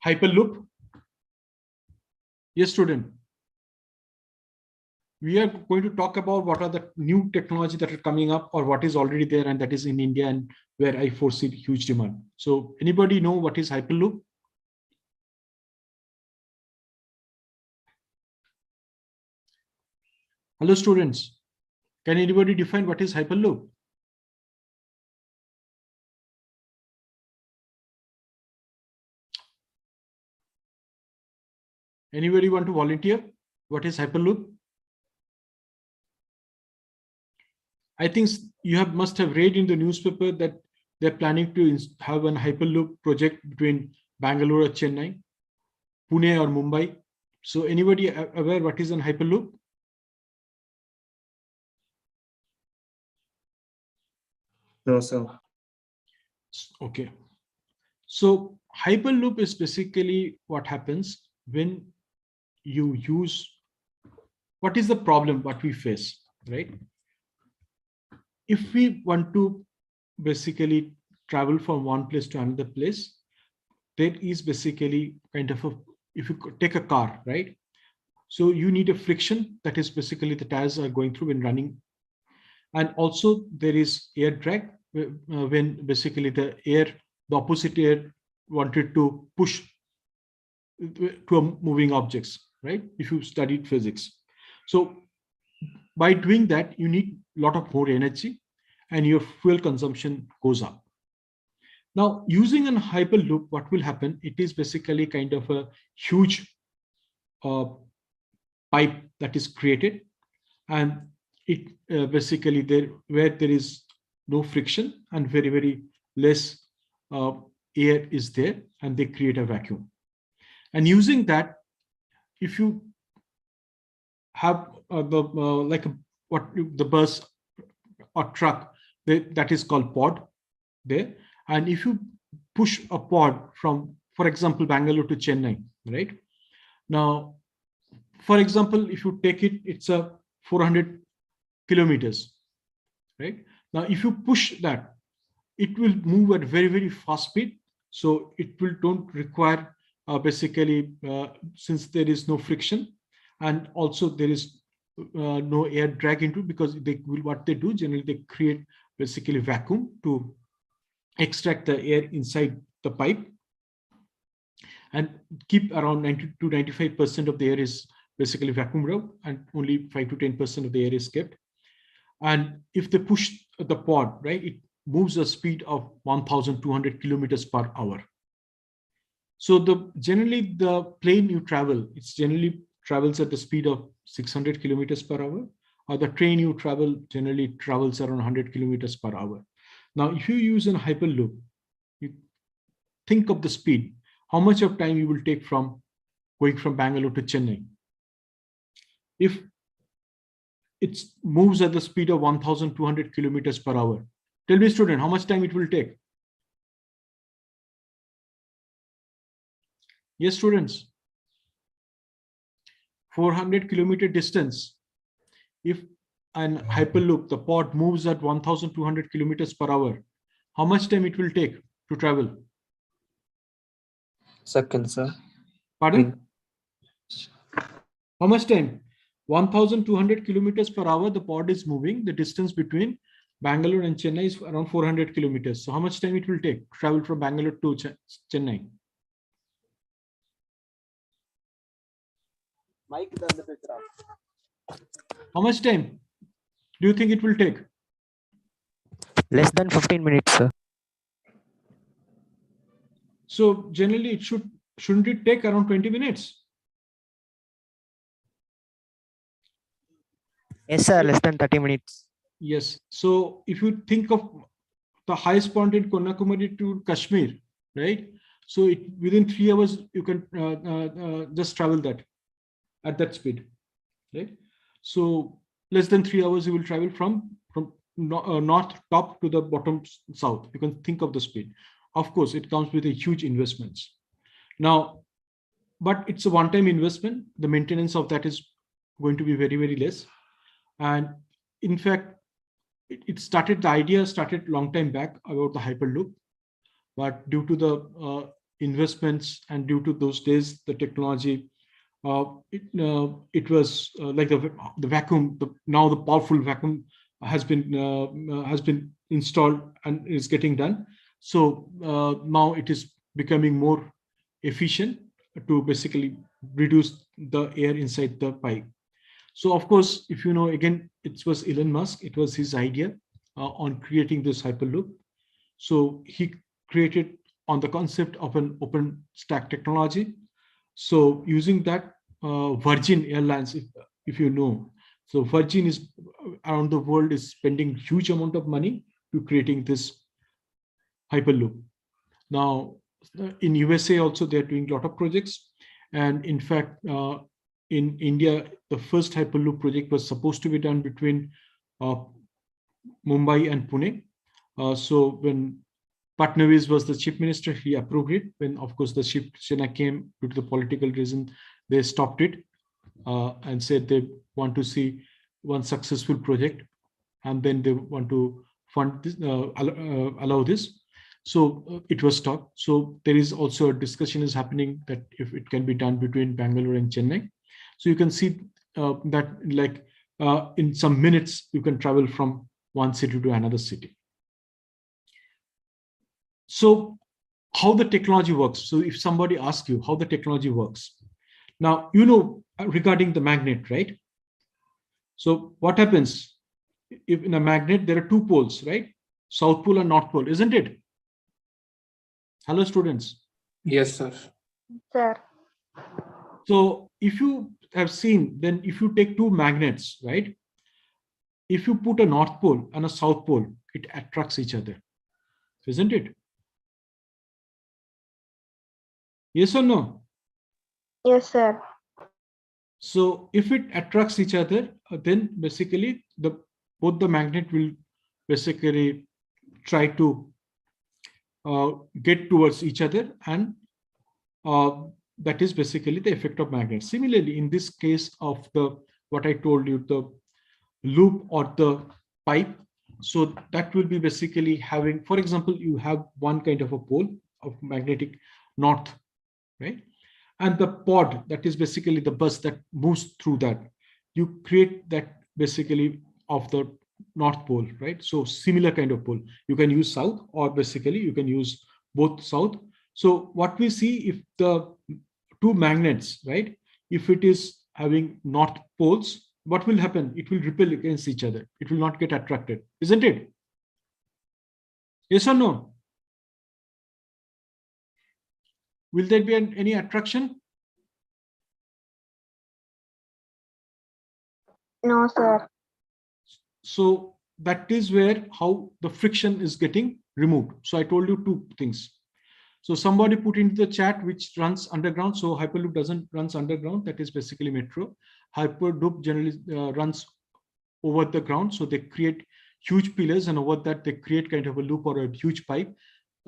S1: Hyperloop? Yes, student. We are going to talk about what are the new technology that are coming up, or what is already there and that is in India and where I foresee huge demand. So anybody know what is Hyperloop? Hello, students. Can anybody define what is Hyperloop? Anybody want to volunteer? What is Hyperloop? I think you must have read in the newspaper that they're planning to have an Hyperloop project between Bangalore or Chennai, Pune or Mumbai. So anybody aware what is an Hyperloop?
S4: No, sir.
S1: Okay. So Hyperloop is basically what happens when you use, what is the problem what we face, right? If we want to basically travel from one place to another place, there is basically kind of a, if you take a car, right? So you need a friction, that is basically the tires are going through when running. And also there is air drag when basically the opposite air wanted to push to a moving objects, right? If you studied physics. So by doing that, you need a lot of more energy and your fuel consumption goes up. Now, using a Hyperloop, what will happen? It is basically kind of a huge pipe that is created, and it basically where there is no friction and very, very less air is there, and they create a vacuum. And using that, if you have the bus or truck, that is called pod there. And if you push a pod from, for example, Bangalore to Chennai, right? Now, for example, if you take it, it's a 400 kilometers, right? Now, if you push that, it will move at very, very fast speed. So it don't require basically, since there is no friction, and also there is no air drag into, because what they do generally, they create basically vacuum to extract the air inside the pipe and keep around 90 to 95% of the air is basically vacuum out, and only 5 to 10% of the air is kept. And if they push the pod, right, it moves a speed of 1,200 kilometers per hour. So generally the plane you travel, it's generally travels at the speed of 600 kilometers per hour, or the train you travel generally travels around 100 kilometers per hour. Now, if you use a hyperloop, you think of the speed, how much of time you will take from going from Bangalore to Chennai. If it moves at the speed of 1,200 kilometers per hour, tell me, student, how much time it will take? Yes, students. 400 kilometer distance. If an hyperloop, the pod moves at 1,200 kilometers per hour, how much time it will take to travel?
S4: Second, sir.
S1: Pardon? How much time? 1,200 kilometers per hour, the pod is moving. The distance between Bangalore and Chennai is around 400 kilometers. So how much time it will take to travel from Bangalore to Chennai? How much time do you think it will take?
S3: Less than 15 minutes, sir.
S1: So generally it shouldn't it take around 20 minutes?
S3: Yes, sir. Less than 30 minutes.
S1: Yes. So if you think of the highest point in Kanyakumari to Kashmir, right? So within 3 hours you can just travel that at that speed, right? So less than 3 hours you will travel from north top to the bottom south. You can think of the speed. Of course, it comes with a huge investments. Now, but it's a one-time investment. The maintenance of that is going to be very, very less. And in fact, the idea started long time back about the Hyperloop, but due to the investments and due to those days, the technology, it was like the vacuum. Now the powerful vacuum has been installed and is getting done. So now it is becoming more efficient to basically reduce the air inside the pipe. So of course, if you know, again, it was Elon Musk. It was his idea on creating this Hyperloop. So he created on the concept of an open stack technology. So using that, Virgin Airlines, if you know, so Virgin is around the world is spending huge amount of money to creating this Hyperloop. Now, in USA also they're doing a lot of projects, and in fact, in India, the first Hyperloop project was supposed to be done between Mumbai and Pune. So when Patnavis was the chief minister, he approved it. When, of course, the Shiv Sena came due to the political reason, they stopped it and said they want to see one successful project, and then they want to fund this, allow this. So it was stopped. So there is also a discussion is happening that if it can be done between Bangalore and Chennai. So you can see that like in some minutes, you can travel from one city to another city. So how the technology works. So if somebody asks you how the technology works, now, you know, regarding the magnet, right? So what happens if in a magnet, there are two poles, right? South pole and North pole, isn't it? Hello, students.
S4: Yes, sir.
S5: Sir.
S1: So if you have seen, then if you take two magnets, right? If you put a North pole and a South pole, it attracts each other, isn't it? Yes or no?
S5: Yes, sir.
S1: So if it attracts each other, then basically both the magnet will basically try to get towards each other, and that is basically the effect of magnet. Similarly, in this case of what I told you, the loop or the pipe, so that will be basically having, for example, you have one kind of a pole of magnetic north, right? And the pod, that is basically the bus that moves through that. You create that basically of the North Pole, right? So similar kind of pole. You can use south, or basically you can use both south. So what we see, if the two magnets, right, if it is having north poles, what will happen? It will repel against each other. It will not get attracted, isn't it? Yes or no? Will there be any attraction?
S5: No, sir.
S1: So that is where how the friction is getting removed. So I told you two things. So somebody put into the chat which runs underground. So Hyperloop doesn't runs underground. That is basically metro. Hyperloop generally runs over the ground. So they create huge pillars, and over that they create kind of a loop or a huge pipe.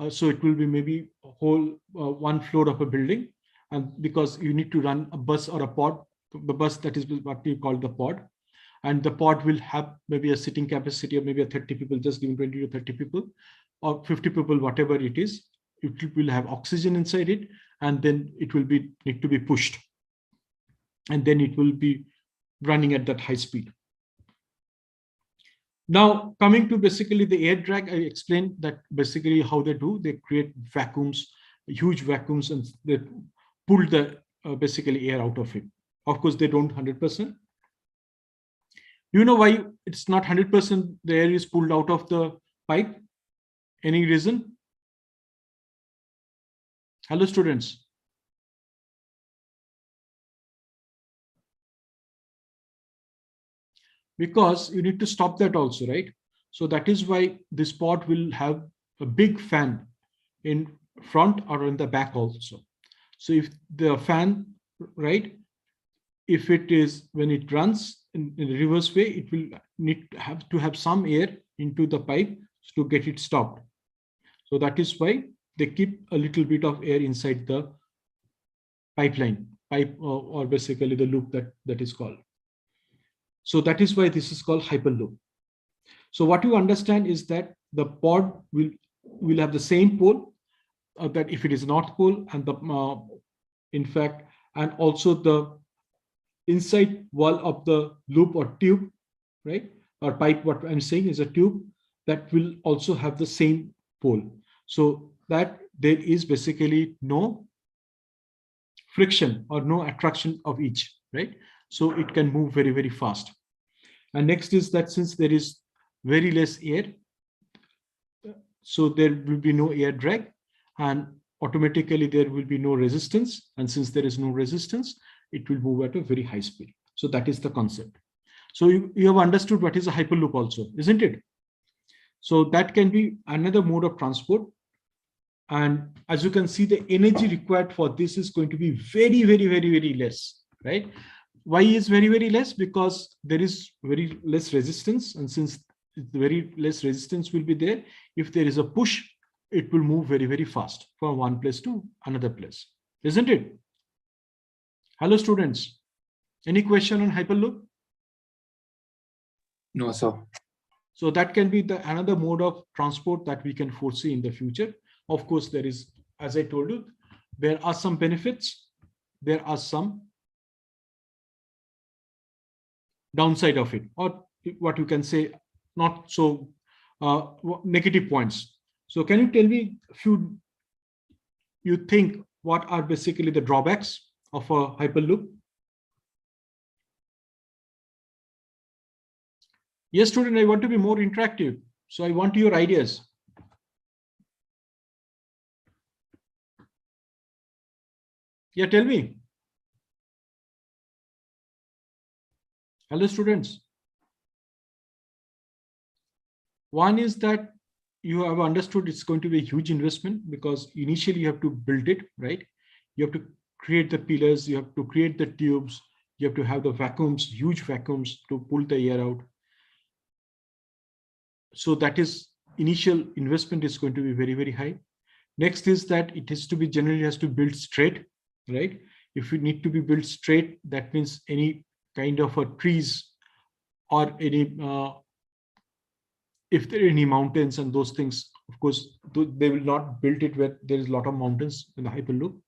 S1: So it will be maybe a whole one floor of a building. And because you need to run a bus or a pod, the bus, that is what we call the pod. And the pod will have maybe a sitting capacity of maybe a 30 people, just given 20 to 30 people or 50 people, whatever it is. It will have oxygen inside it, and then it will be need to be pushed. And then it will be running at that high speed. Now, coming to basically the air drag, I explained that basically how they do. They create vacuums, huge vacuums, and they pull the basically air out of it. Of course, they don't 100%. You know why it's not 100% the air is pulled out of the pipe? Any reason? Hello, students. Because you need to stop that also, right? So that is why this pod will have a big fan in front or in the back also. So if the fan, right, if it is when it runs in the reverse way, it will need to have some air into the pipe to get it stopped. So that is why they keep a little bit of air inside the pipeline, or basically the loop that is called. So that is why this is called hyperloop. So what you understand is that the pod will have the same pole, that if it is north pole, and the in fact, and also the inside wall of the loop or tube, right, or pipe, what I'm saying is a tube, that will also have the same pole, so that there is basically no friction or no attraction of each, right? So it can move very, very fast. And next is that since there is very less air, so there will be no air drag, and automatically there will be no resistance. And since there is no resistance, it will move at a very high speed. So that is the concept. So you have understood what is a hyperloop also, isn't it? So that can be another mode of transport. And as you can see, the energy required for this is going to be very, very, very, very less, right? Why is very, very less? Because there is very less resistance. And since very less resistance will be there, if there is a push, it will move very, very fast from one place to another place, isn't it? Hello, students. Any question on Hyperloop?
S6: No, sir.
S1: So that can be another mode of transport that we can foresee in the future. Of course, there is, as I told you, there are some benefits. There are some downside of it, or what you can say, not so negative points. So can you tell me if you think what are basically the drawbacks of a Hyperloop? Yes, student, I want to be more interactive. So I want your ideas. Yeah, tell me. Hello, students. One is that you have understood it's going to be a huge investment, because initially you have to build it, right? You have to create the pillars, you have to create the tubes, you have to have the vacuums, huge vacuums to pull the air out. So that is initial investment is going to be very, very high. Next is that it has to be generally has to build straight, right? If it need to be built straight, that means any kind of a trees or any if there are any mountains and those things, of course, they will not build it where there is a lot of mountains in the Hyperloop.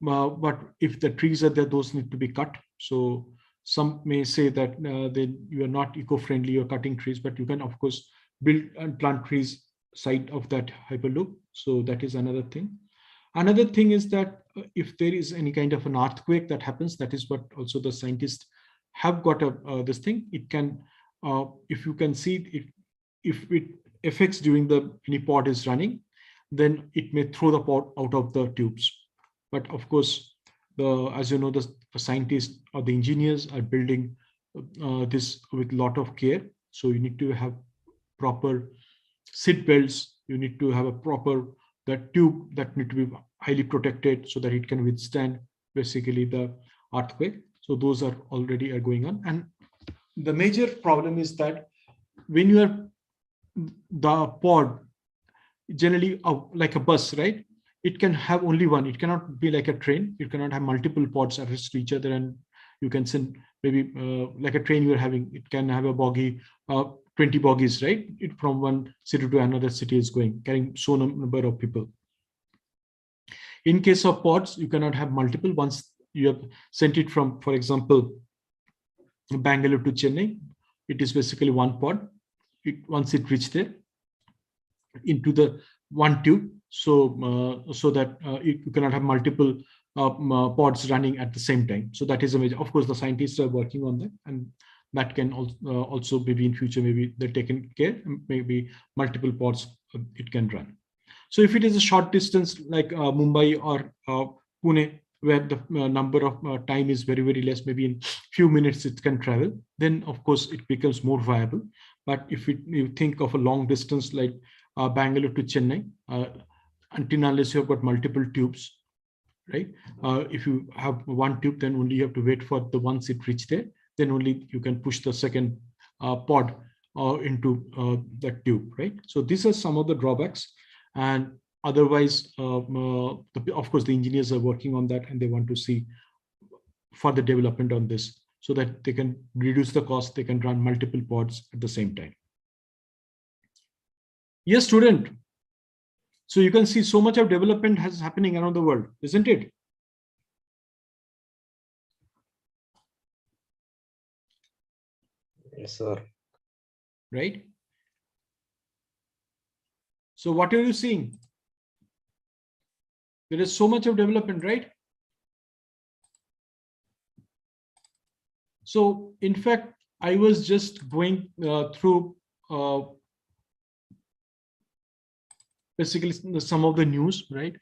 S1: But if the trees are there, those need to be cut. So some may say that then you are not eco-friendly, you're cutting trees, but you can, of course, build and plant trees side of that Hyperloop. So that is another thing. Another thing is that if there is any kind of an earthquake that happens, that is what also the scientists have got this thing, it can, if you can see it, if it affects during the any pod is running, then it may throw the pod out of the tubes. But of course, as you know, the scientists or the engineers are building this with a lot of care. So you need to have proper seat belts. You need to have a proper that tube that need to be highly protected so that it can withstand basically the earthquake. So those are already going on. And the major problem is that when you are the pod, generally like a bus, right? It can have only one. It cannot be like a train. You cannot have multiple pods attached to each other, and you can send maybe like a train you are having. It can have a bogie, 20 bogies, right? It from one city to another city is going, carrying so number of people. In case of pods, you cannot have multiple. Once you have sent it from, for example, Bangalore to Chennai, it is basically one pod. Once it reached there, into the one tube, so so that you cannot have multiple pods running at the same time. So that is a major. Of course, the scientists are working on that, and that can also maybe in future, maybe they're taken care. Maybe multiple pods it can run. So if it is a short distance like Mumbai or Pune, where the number of time is very, very less, maybe in few minutes it can travel, then of course it becomes more viable. But if you think of a long distance like Bangalore to Chennai, until unless you have got multiple tubes, right? If you have one tube, then only you have to wait for the once it reach there, then only you can push the second pod into that tube, right? So these are some of the drawbacks. And otherwise, of course, the engineers are working on that, and they want to see further development on this so that they can reduce the cost. They can run multiple pods at the same time. Yes, student. So you can see so much of development has happening around the world, isn't it?
S4: Yes, sir.
S1: Right? So what are you seeing? There is so much of development, right? So in fact, I was just going through basically some of the news, right?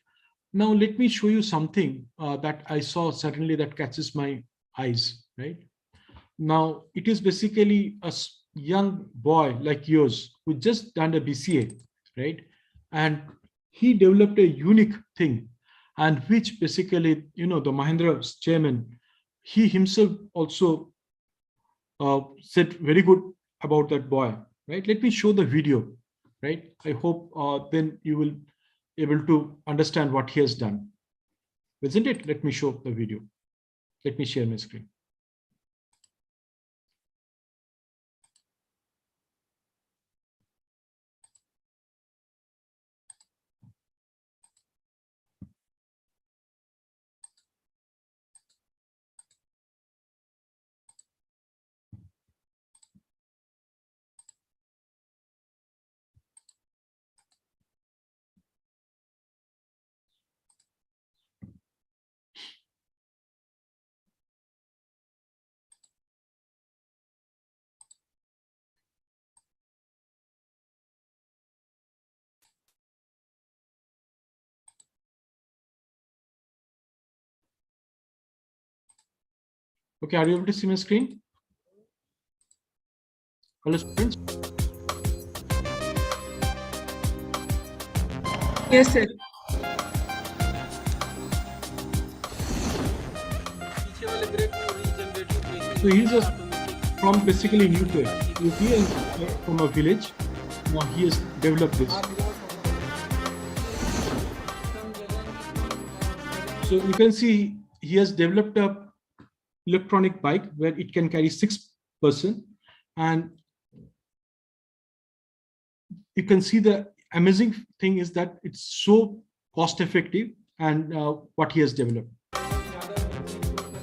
S1: Now, let me show you something that I saw certainly that catches my eyes, right? Now, it is basically a young boy like yours who just done a BCA, right? And he developed a unique thing, and which basically, you know, the Mahindra's chairman, he himself also said very good about that boy, right? Let me show the video, right? I hope then you will able to understand what he has done, isn't it? Let me show the video. Let me share my screen. Okay, are you able to see my screen? Hello, students.
S2: Yes, sir.
S1: So he's from basically UP and from a village. Now he has developed this. So you can see he has developed a electronic bike where it can carry 6 person, and you can see the amazing thing is that it's so cost effective, and what he has developed,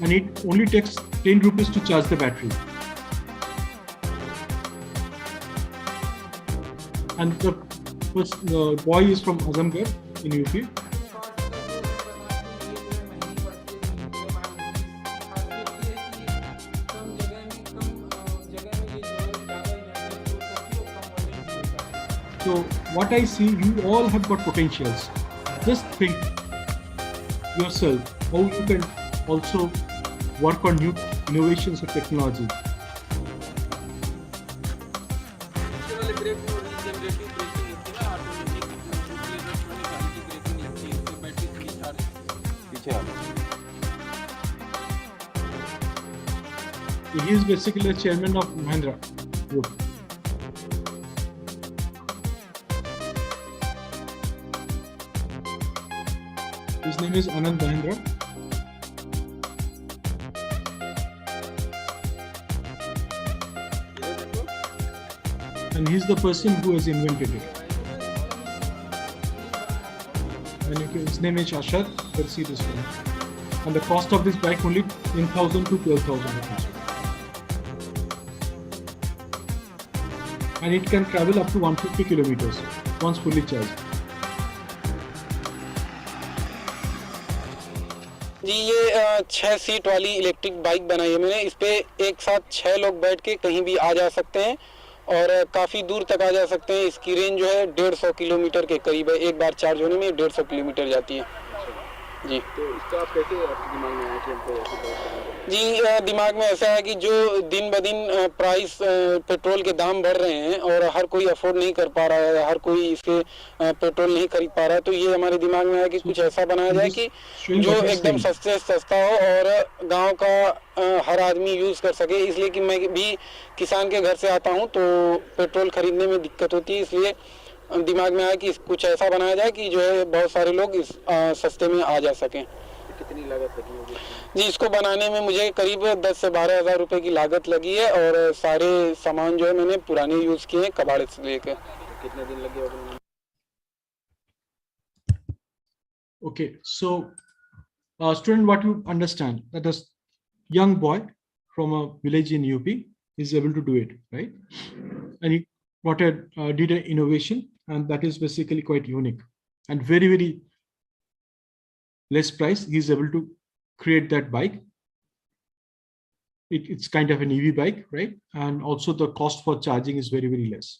S1: and it only takes 10 rupees to charge the battery. And the first boy is from Azamgarh in UP. So what I see, you all have got potentials. Just think yourself how you can also work on new innovations or technology. He is basically the chairman of Mahindra Group. His name is Anand Mahindra. And he's the person who has invented it. And his name is Ashar. Let's see this one. And the cost of this bike only 10,000 to 12,000 rupees. And it can travel up to 150 kilometers once fully charged.
S6: जी ये 6 seat वाली electric bike बनाई है मैंने। इस पे एक साथ 6 लोग बैठ के कहीं भी आ जा सकते हैं और काफ़ी दूर तक आ जा सकते हैं। इसकी रेंज जो है 150 किलोमीटर के करीब है। एक बार चार्ज होने में 150 किलोमीटर जाती है जी। तो इसका आप कैसे आपके दिमाग में आया कि हमको ऐसी बाइक बनानी है? जी दिमाग में ऐसा है कि जो दिन ब दिन प्राइस पेट्रोल के दाम बढ़ रहे हैं और हर कोई अफोर्ड नहीं कर पा रहा है, हर कोई इसके पेट्रोल नहीं खरीद पा रहा है, तो ये हमारे दिमाग में है कि कुछ ऐसा बनाया जाए कि जो एकदम सस्ते से सस्ता हो और गांव का हर आदमी यूज़ कर सके। इसलिए कि मैं भी किसान के घर से आता हूं तो पेट्रोल खरीदने में दिक्कत होती है, इसलिए दिमाग में आया कि कुछ ऐसा बनाया जाए कि जो है बहुत सारे लोग इस सस्ते में आ जा सकें। कितनी लागत लगी होगी? जी इसको बनाने में मुझे करीब 10 से 12 हज़ार रुपये की लागत लगी है और सारे सामान जो है मैंने पुराने यूज़ किए हैं कबाड़े से लेकर। कितने दिन लगे होंगे?
S1: Okay, so student, what you understand that a young boy from a village in UP is able to do it, right? And he did an innovation, and that is basically quite unique and very, very less price. He's able to create that bike. It's kind of an EV bike, right? And also the cost for charging is very, very less.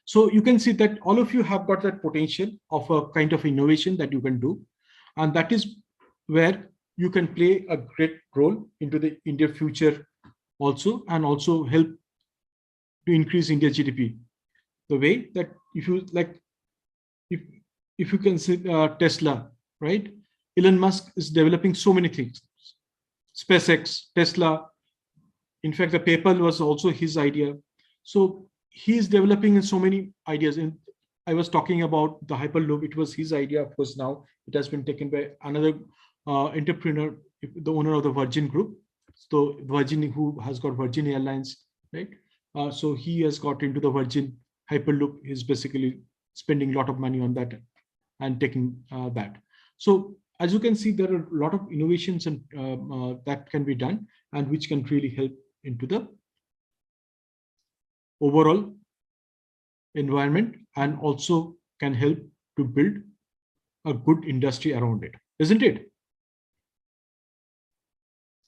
S1: So you can see that all of you have got that potential of a kind of innovation that you can do. And that is where you can play a great role into the India future also, and also help to increase India GDP. The way that if you like, if you can see Tesla, right? Elon Musk is developing so many things. SpaceX, Tesla. In fact, the PayPal was also his idea. So he is developing so many ideas. And I was talking about the Hyperloop. It was his idea. Of course, now it has been taken by another entrepreneur, the owner of the Virgin Group. So Virgin, who has got Virgin Airlines, right? So he has got into the Virgin Hyperloop. He's basically spending a lot of money on that and taking that. So as you can see, there are a lot of innovations and that can be done, and which can really help into the overall environment, and also can help to build a good industry around it, isn't it?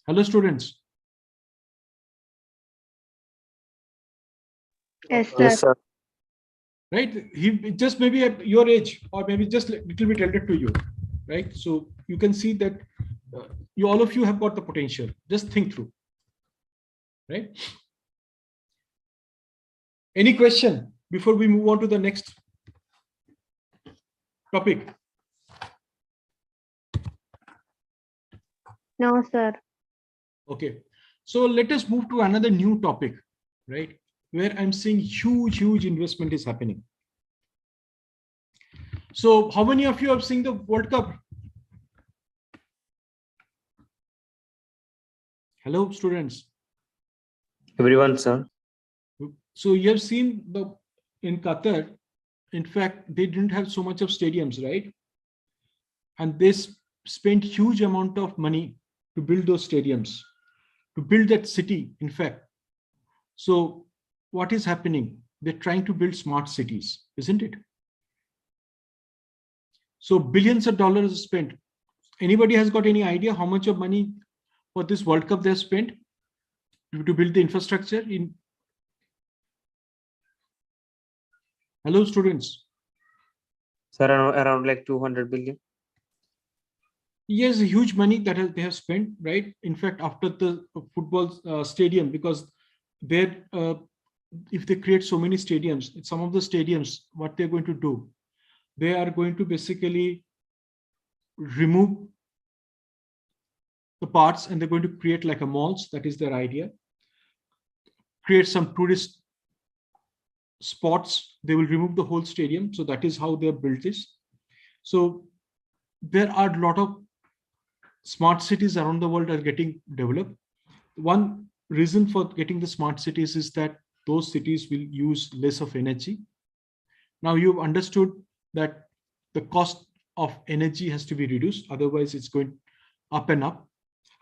S1: Hello, students.
S5: Yes, sir.
S3: Yes, sir.
S1: Right? He just maybe at your age, or maybe just a little bit elder to you, right? So you can see that you, all of you have got the potential. Just think through, right? Any question before we move on to the next topic?
S5: No, sir.
S1: Okay, so let us move to another new topic, right? Where I'm seeing huge investment is happening. So how many of you have seen the World Cup? Hello, students.
S3: Everyone, sir.
S1: So you have seen in Qatar, in fact, they didn't have so much of stadiums, right? And they spent huge amount of money to build those stadiums, to build that city, in fact. So what is happening? They're trying to build smart cities, isn't it? So billions of dollars are spent. Anybody has got any idea how much of money for this World Cup they have spent to build the infrastructure in? Hello, students.
S3: Sir, around like 200 billion.
S1: Yes, huge money that they have spent, right? In fact, after the football stadium, because there, if they create so many stadiums, some of the stadiums, what they're going to do, they are going to basically remove the parts and they're going to create like a malls. That is their idea. Create some tourist spots. They will remove the whole stadium. So that is how they have built this. So there are a lot of smart cities around the world are getting developed. One reason for getting the smart cities is that those cities will use less of energy. Now you've understood that the cost of energy has to be reduced. Otherwise, it's going up and up.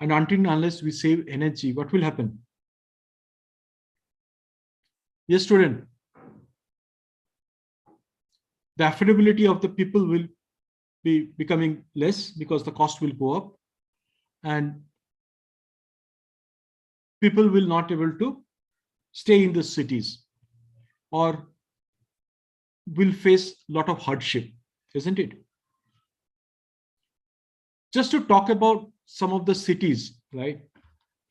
S1: And until and unless we save energy, what will happen? Yes, student. The affordability of the people will be becoming less because the cost will go up. And people will not able to stay in the cities or will face a lot of hardship, isn't it? Just to talk about some of the cities, right?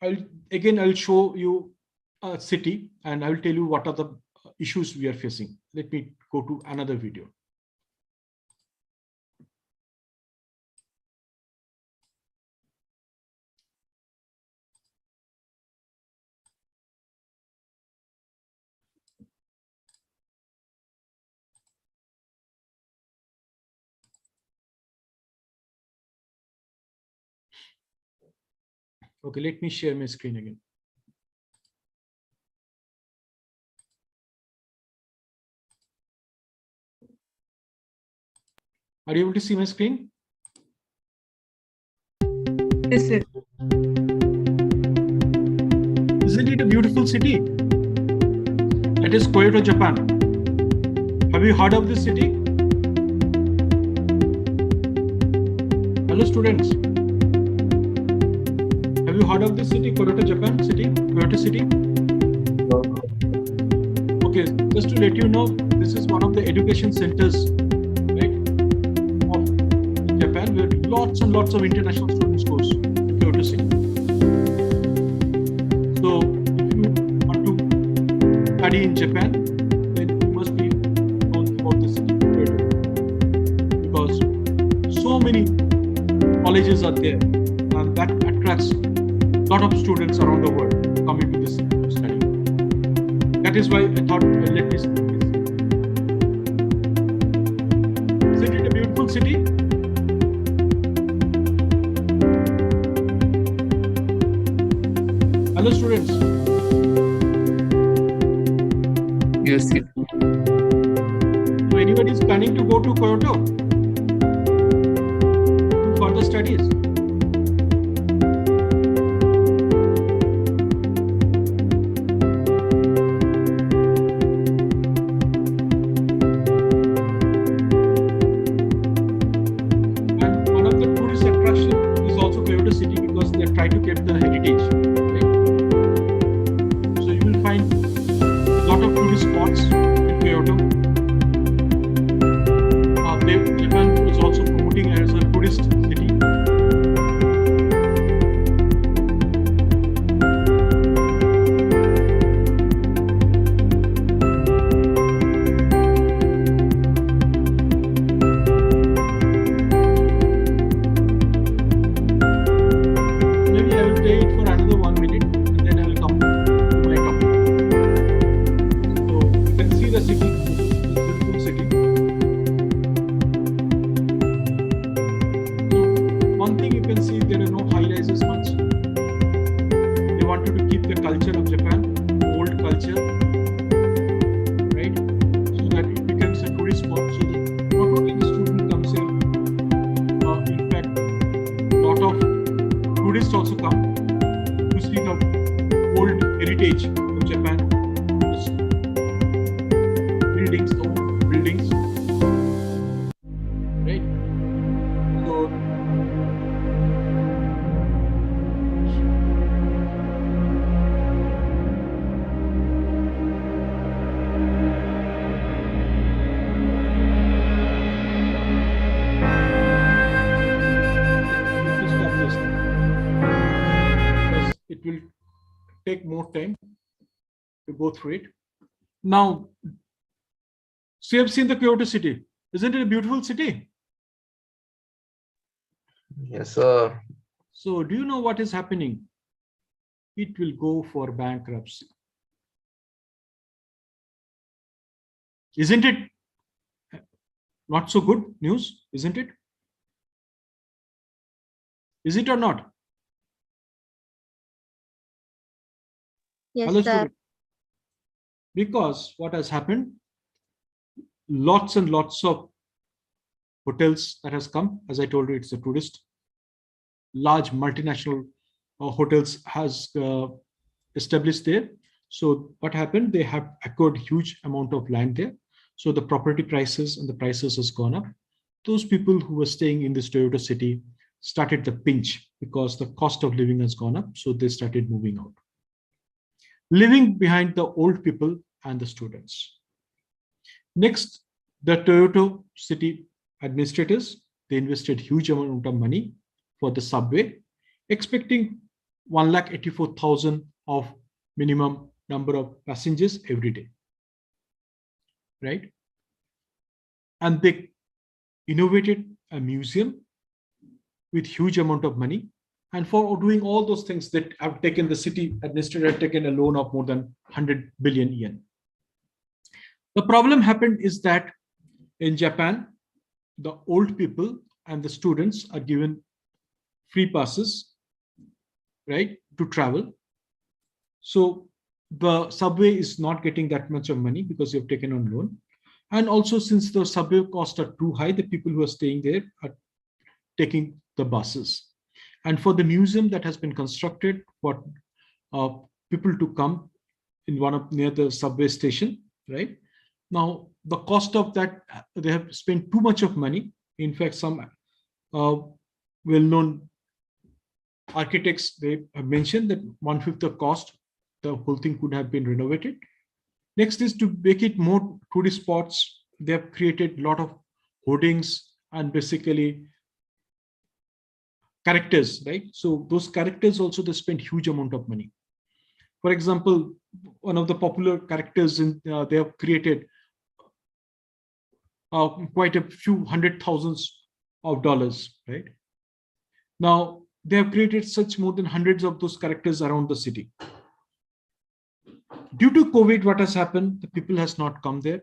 S1: I'll show you a city and I'll tell you what are the issues we are facing. Let me go to another video. Okay, let me share my screen again. Are you able to see my screen?
S2: Yes, sir.
S1: Isn't it a beautiful city? That is Kyoto, Japan. Have you heard of this city? Hello, students. Have you heard of this city, Kyoto, Japan city, Kyoto city? Okay, just to let you know, this is one of the education centers, right, of Japan, where lots and lots of international students goes to Kyoto city. So, if you want to study in Japan, then you must be known about this city, Kyoto, because so many colleges are there, and that attracts a lot of students around the world coming to this city to study. That is why I thought, let me speak this. Isn't it a beautiful city? Hello, students.
S7: Yes, sir.
S1: So anybody is planning to go to Kyoto to further studies? And one of the tourist attraction is also Kyoto city because they are trying to get the heritage. Right? So you will find a lot of tourist spots in Kyoto. Japan is also promoting as a tourist city. Maybe I will play it for another 1 minute and then I will come to my topic. So you can see the city, the beautiful city. So one thing you can see, there are no high rises much. They wanted to keep the culture of Japan, old culture, right? So that it becomes a tourist spot. So that not only the student comes in fact, lot of tourists also come to see the old heritage of Japan, buildings, old buildings, right? So it will take more time to go through it. Now, so you have seen the Kyoto city. Isn't it a beautiful city?
S8: Yes, sir.
S1: So do you know what is happening? It will go for bankruptcy. Isn't it not so good news? Isn't it? Is it or not?
S5: Yes,
S1: Hello,
S5: sir.
S1: student. Because what has happened, lots and lots of hotels that has come. As I told you, it's a tourist. Large multinational hotels has established there. So what happened? They have acquired huge amount of land there. So the property prices and the prices has gone up. Those people who were staying in this Toyota city started the pinch because the cost of living has gone up. So they started moving out, leaving behind the old people and the students. Next, the Toyota city administrators, they invested huge amount of money for the subway, expecting 184,000 of minimum number of passengers every day, right? And they innovated a museum with huge amount of money. And for doing all those things, that have taken the city administrator had taken a loan of more than 100 billion yen. The problem happened is that in Japan, the old people and the students are given free passes, right, to travel. So the subway is not getting that much of money because you've taken on loan. And also, since the subway costs are too high, the people who are staying there are taking the buses. And for the museum that has been constructed for people to come in one of near the subway station, right? Now, the cost of that, they have spent too much of money. In fact, some well-known architects, they have mentioned that 1/5 the cost, the whole thing could have been renovated. Next is to make it more tourist spots. They have created a lot of hoardings and basically characters, right? So those characters also, they spend huge amount of money. For example, one of the popular characters in they have created quite a few hundred thousands of dollars, right? Now they have created such more than hundreds of those characters around the city. Due to COVID, what has happened? The people has not come there,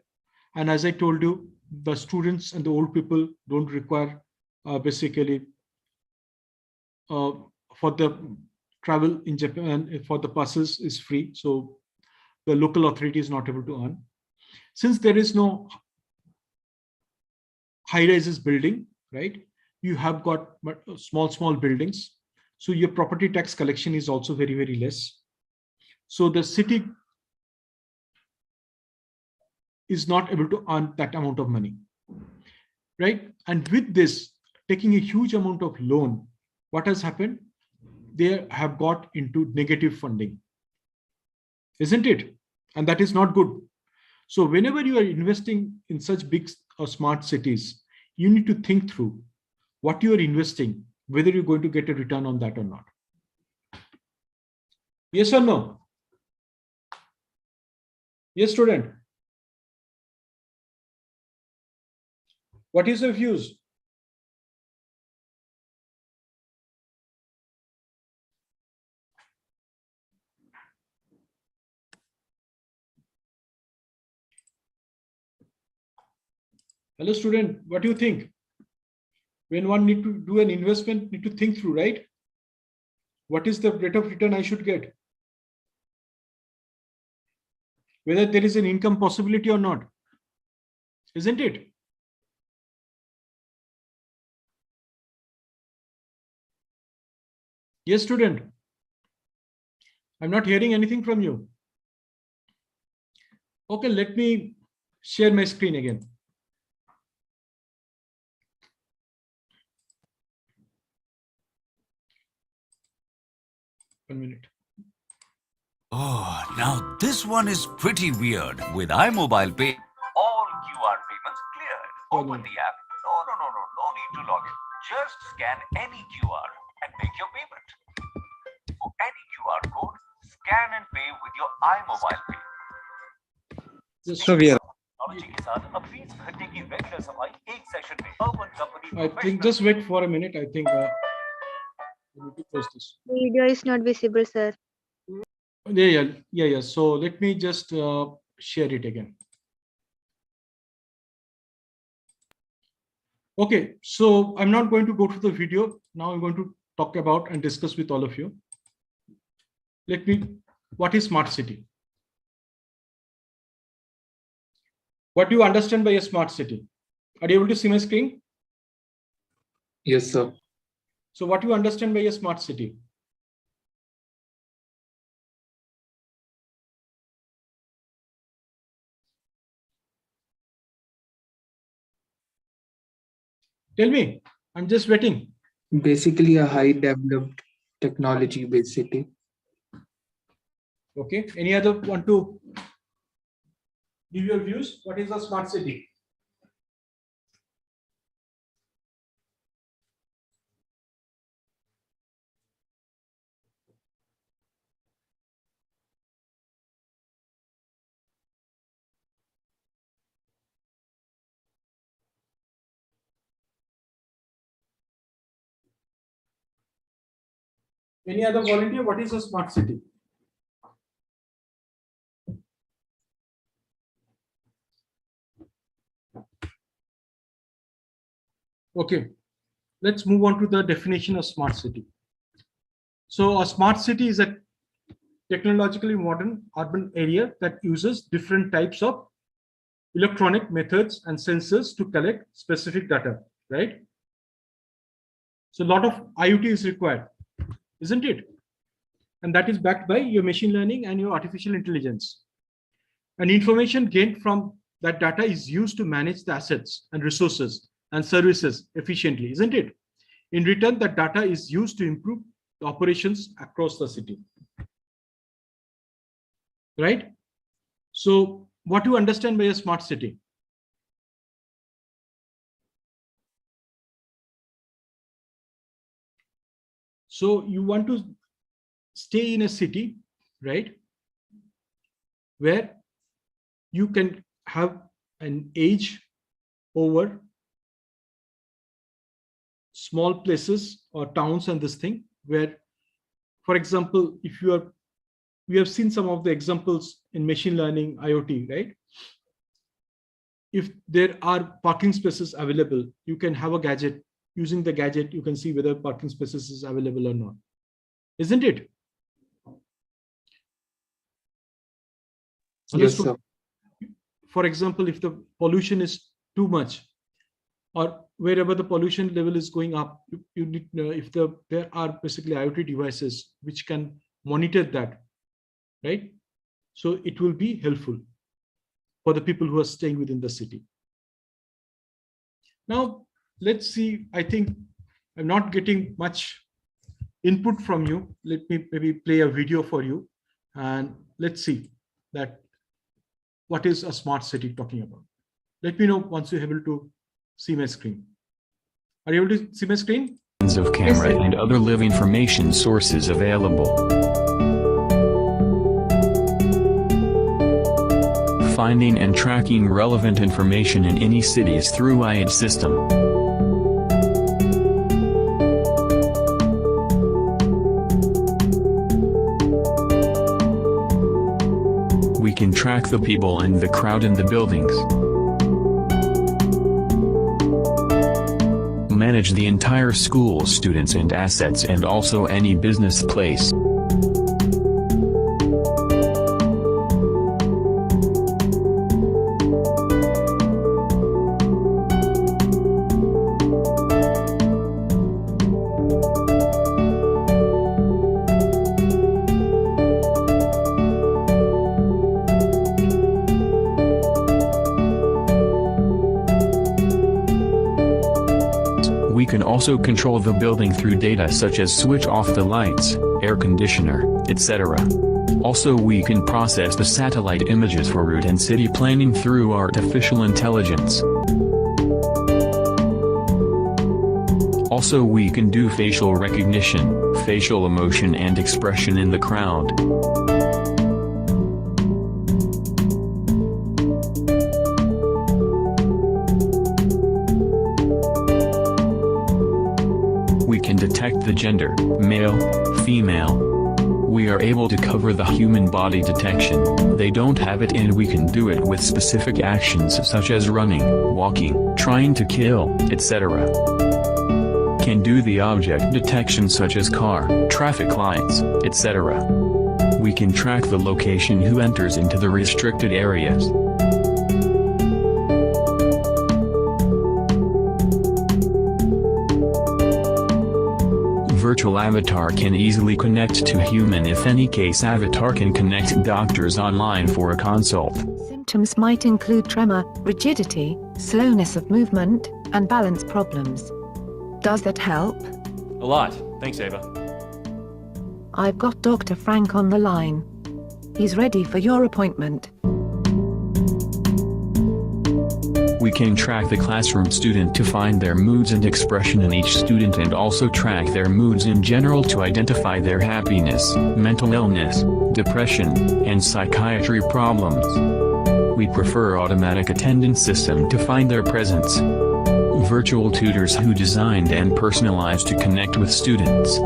S1: and as I told you, the students and the old people don't require basically for the travel in Japan for the passes is free, so the local authority is not able to earn. Since there is no high-rises building, right? You have got small buildings, so your property tax collection is also very less. So the city is not able to earn that amount of money, right? And with this, taking a huge amount of loan, what has happened? They have got into negative funding, isn't it? And that is not good. So whenever you are investing in such big or smart cities, you need to think through what you are investing, whether you're going to get a return on that or not. Yes or no? Yes, student. What is your views? Hello, student. What do you think? When one need to do an investment, need to think through, right? What is the rate of return I should get? Whether there is an income possibility or not, isn't it? Yes, student. I'm not hearing anything from you. Okay, let me share my screen again. One minute.
S9: Oh, now this one is pretty weird. With iMobile Pay, all QR payments cleared. Open the app. No need to log in. Just scan any QR and make your payment. For any QR code, Scan and pay with your iMobile Pay.
S1: Just,
S4: So we are.
S9: Technology के साथ अब 20 घंटे की regular सफाई एक session में urban company
S1: I think just wait for a minute. I think I need to close this.
S5: Video is not visible, sir.
S1: Yeah. So let me just share it again. Okay, so I'm not going to go to the video. Now I'm going to talk about and discuss with all of you. What is smart city? What do you understand by a smart city? Are you able to see my screen?
S7: Yes, sir.
S1: So what do you understand by a smart city? Tell me, I'm just waiting.
S7: Basically, a high developed technology based city.
S1: Okay, any other want to give your views? What is a smart city? Any other volunteer? What is a smart city? Okay, let's move on to the definition of smart city. So a smart city is a technologically modern urban area that uses different types of electronic methods and sensors to collect specific data, right? So a lot of IoT is required, isn't it? And that is backed by your machine learning and your artificial intelligence. And information gained from that data is used to manage the assets and resources and services efficiently, isn't it? In return, that data is used to improve the operations across the city. Right? So what do you understand by a smart city? So you want to stay in a city, right, where you can have an edge over small places or towns and this thing, where, for example, if you are, we have seen some of the examples in machine learning, IoT, right? If there are parking spaces available, you can have a gadget. Using the gadget, you can see whether parking spaces is available or not, isn't it?
S7: Yes, sir.
S1: For example, if the pollution is too much, or wherever the pollution level is going up, you need, if there are basically IoT devices which can monitor that, right? So it will be helpful for the people who are staying within the city. Now, let's see, I think I'm not getting much input from you. Let me maybe play a video for you, and let's see that what is a smart city talking about. Let me know once you're able to see my screen. Are you able to see my screen?
S8: Of camera and other live information sources available. Finding and tracking relevant information in any cities through IID system. We can track the people and the crowd in the buildings. Manage the entire school, students and assets, and also any business place. We can also control the building through data such as switch off the lights, air conditioner, etc. Also, we can process the satellite images for route and city planning through artificial intelligence. Also, we can do facial recognition, facial emotion and expression in the crowd. detect the gender, male, female. We are able to cover the human body detection. They don't have it and we can do it with specific actions such as running, walking, trying to kill, etc. Can do the object detection such as car, traffic lights, etc. We can track the location who enters into the restricted areas. Virtual avatar can easily connect to human. If any case, avatar can connect doctors online for a consult.
S10: Symptoms might include tremor, rigidity, slowness of movement, and balance problems. Does that help?
S11: A lot. Thanks, Ava.
S10: I've got Dr. Frank on the line. He's ready for your appointment.
S8: We can track the classroom student to find their moods and expression in each student, and also track their moods in general to identify their happiness, mental illness, depression, and psychiatry problems. We prefer automatic attendance system to find their presence. Virtual tutors who designed and personalized to connect with students.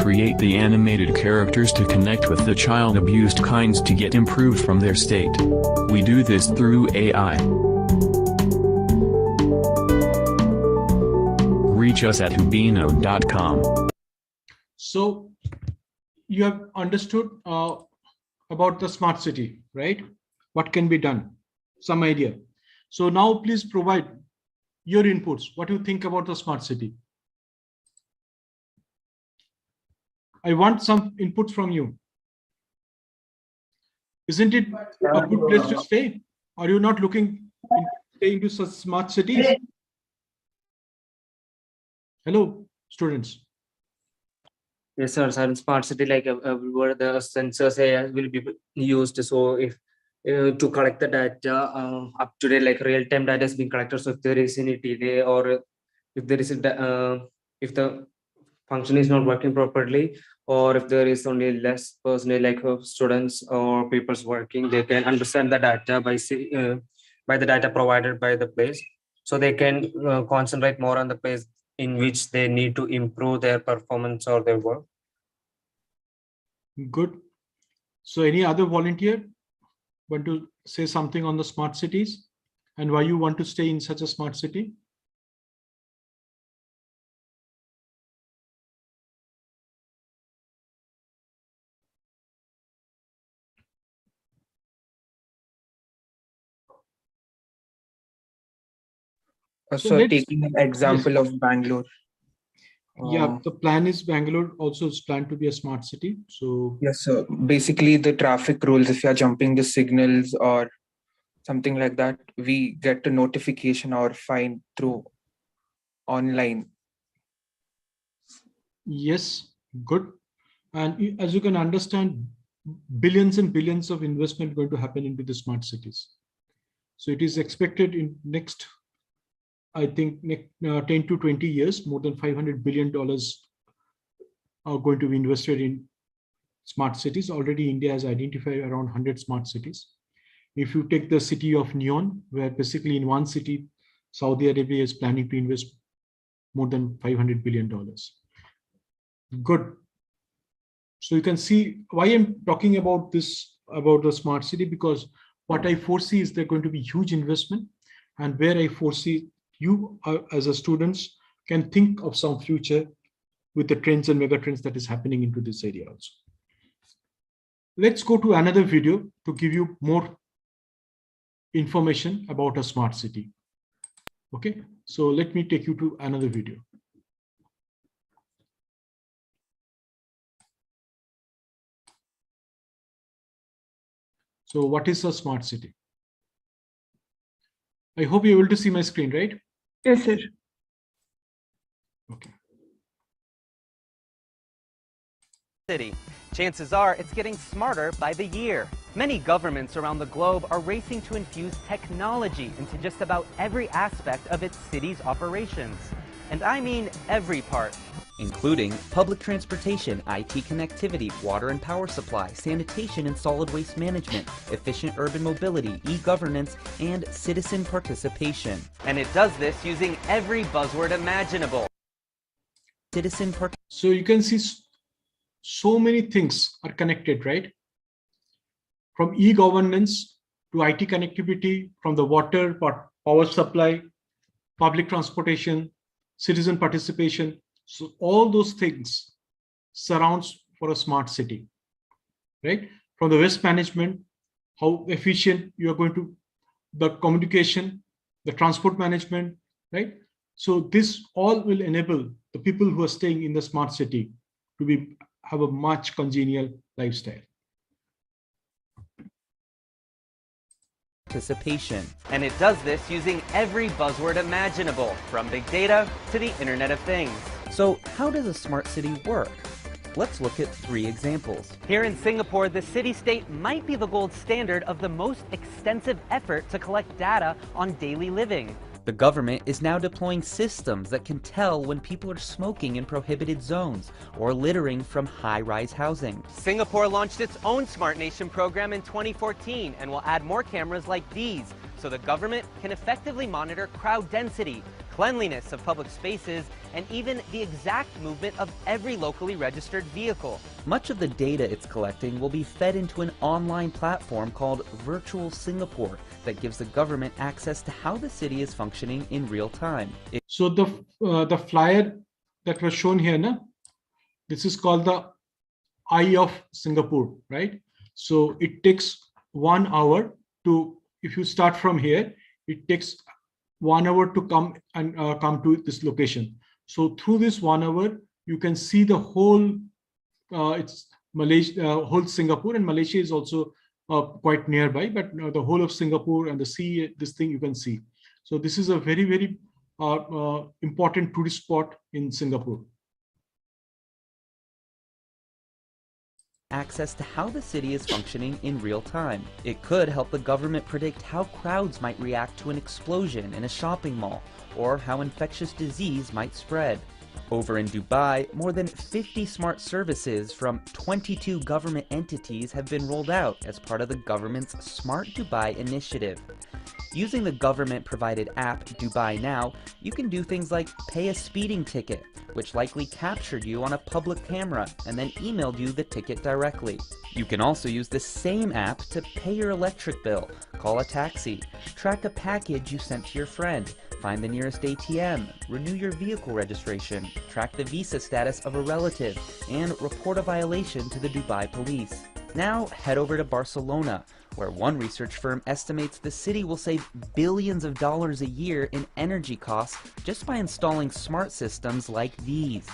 S8: Create the animated characters to connect with the child abused kinds to get improved from their state. We do this through AI. Reach us at hubino.com.
S1: So you have understood about the smart city, right? What can be done? Some idea. So now please provide your inputs. What do you think about the smart city? I want some inputs from you. Isn't it a good place to stay? Are you not looking into such smart cities? Hello, students.
S3: Yes, sir. Sir, smart city, like everywhere the sensors AI will be used. So if to collect the data up to date, like real time data is being collected. So if there is any delay, or if there is if the function is not working properly, or if there is only less personnel, like students or people's working, they can understand the data by the data provided by the place. So they can concentrate more on the place in which they need to improve their performance or their work.
S1: Good. So any other volunteer want to say something on the smart cities and why you want to stay in such a smart city?
S7: So
S1: let's-
S7: taking an example of Bangalore.
S1: Yeah, the plan is Bangalore also is planned to be a smart city. So
S7: Yes, so basically the traffic rules, if you're jumping the signals or something like that, we get a notification or fine through online.
S1: yes, good. And as you can understand, billions and billions of investment going to happen into the smart cities. So it is expected in next, I think, 10 to 20 years, more than $500 billion are going to be invested in smart cities. Already India has identified around 100 smart cities. If you take the city of Neon, where basically in one city, Saudi Arabia is planning to invest more than $500 billion. Good. So you can see why I'm talking about this, about the smart city, because what I foresee is there going to be huge investment, and where I foresee you as a students can think of some future with the trends and mega trends that is happening into this area also. Let's go to another video to give you more information about a smart city. Okay, so let me take you to another video. So what is a smart city? I hope you're able to see my screen, right?
S2: Yes, sir.
S1: Okay.
S12: City. Chances are it's getting smarter by the year. Many governments around the globe are racing to infuse technology into just about every aspect of its city's operations. And I mean every part.
S13: Including public transportation, IT connectivity, water and power supply, sanitation and solid waste management, efficient urban mobility, e-governance, and citizen participation.
S12: And it does this using every buzzword imaginable.
S13: citizen participation.
S1: So you can see so many things are connected, right? From e-governance to IT connectivity, from the water, power supply, public transportation, citizen participation. So all those things surrounds for a smart city, right? From the waste management, how efficient you are going to, the communication, the transport management, right? So this all will enable the people who are staying in the smart city to have a much congenial lifestyle.
S12: Participation. And it does this using every buzzword imaginable, from big data to the Internet of Things.
S13: So how does a smart city work? Let's look at 3 examples.
S12: Here in Singapore, the city-state might be the gold standard of the most extensive effort to collect data on daily living.
S13: The government is now deploying systems that can tell when people are smoking in prohibited zones or littering from high-rise housing.
S12: Singapore launched its own Smart Nation program in 2014 and will add more cameras like these so the government can effectively monitor crowd density, cleanliness of public spaces, and even the exact movement of every locally registered vehicle.
S13: Much of the data it's collecting will be fed into an online platform called Virtual Singapore that gives the government access to how the city is functioning in real time.
S1: So the flyer that was shown here, this is called the Eye of Singapore, right? So it takes 1 hour to, if you start from here, it takes 1 hour to come to this location. So through this 1 hour, you can see the whole, it's Malaysia, whole Singapore, and Malaysia is also quite nearby, but the whole of Singapore and the sea, this thing you can see. So this is a very, very important tourist spot in Singapore.
S13: Access to how the city is functioning in real time. It could help the government predict how crowds might react to an explosion in a shopping mall, or how infectious disease might spread. Over in Dubai, more than 50 smart services from 22 government entities have been rolled out as part of the government's Smart Dubai initiative. Using the government-provided app Dubai Now, you can do things like pay a speeding ticket, which likely captured you on a public camera and then emailed you the ticket directly. You can also use the same app to pay your electric bill, call a taxi, track a package you sent to your friend, find the nearest ATM, renew your vehicle registration, track the visa status of a relative, and report a violation to the Dubai police. Now head over to Barcelona, where one research firm estimates the city will save billions of dollars a year in energy costs just by installing smart systems like these.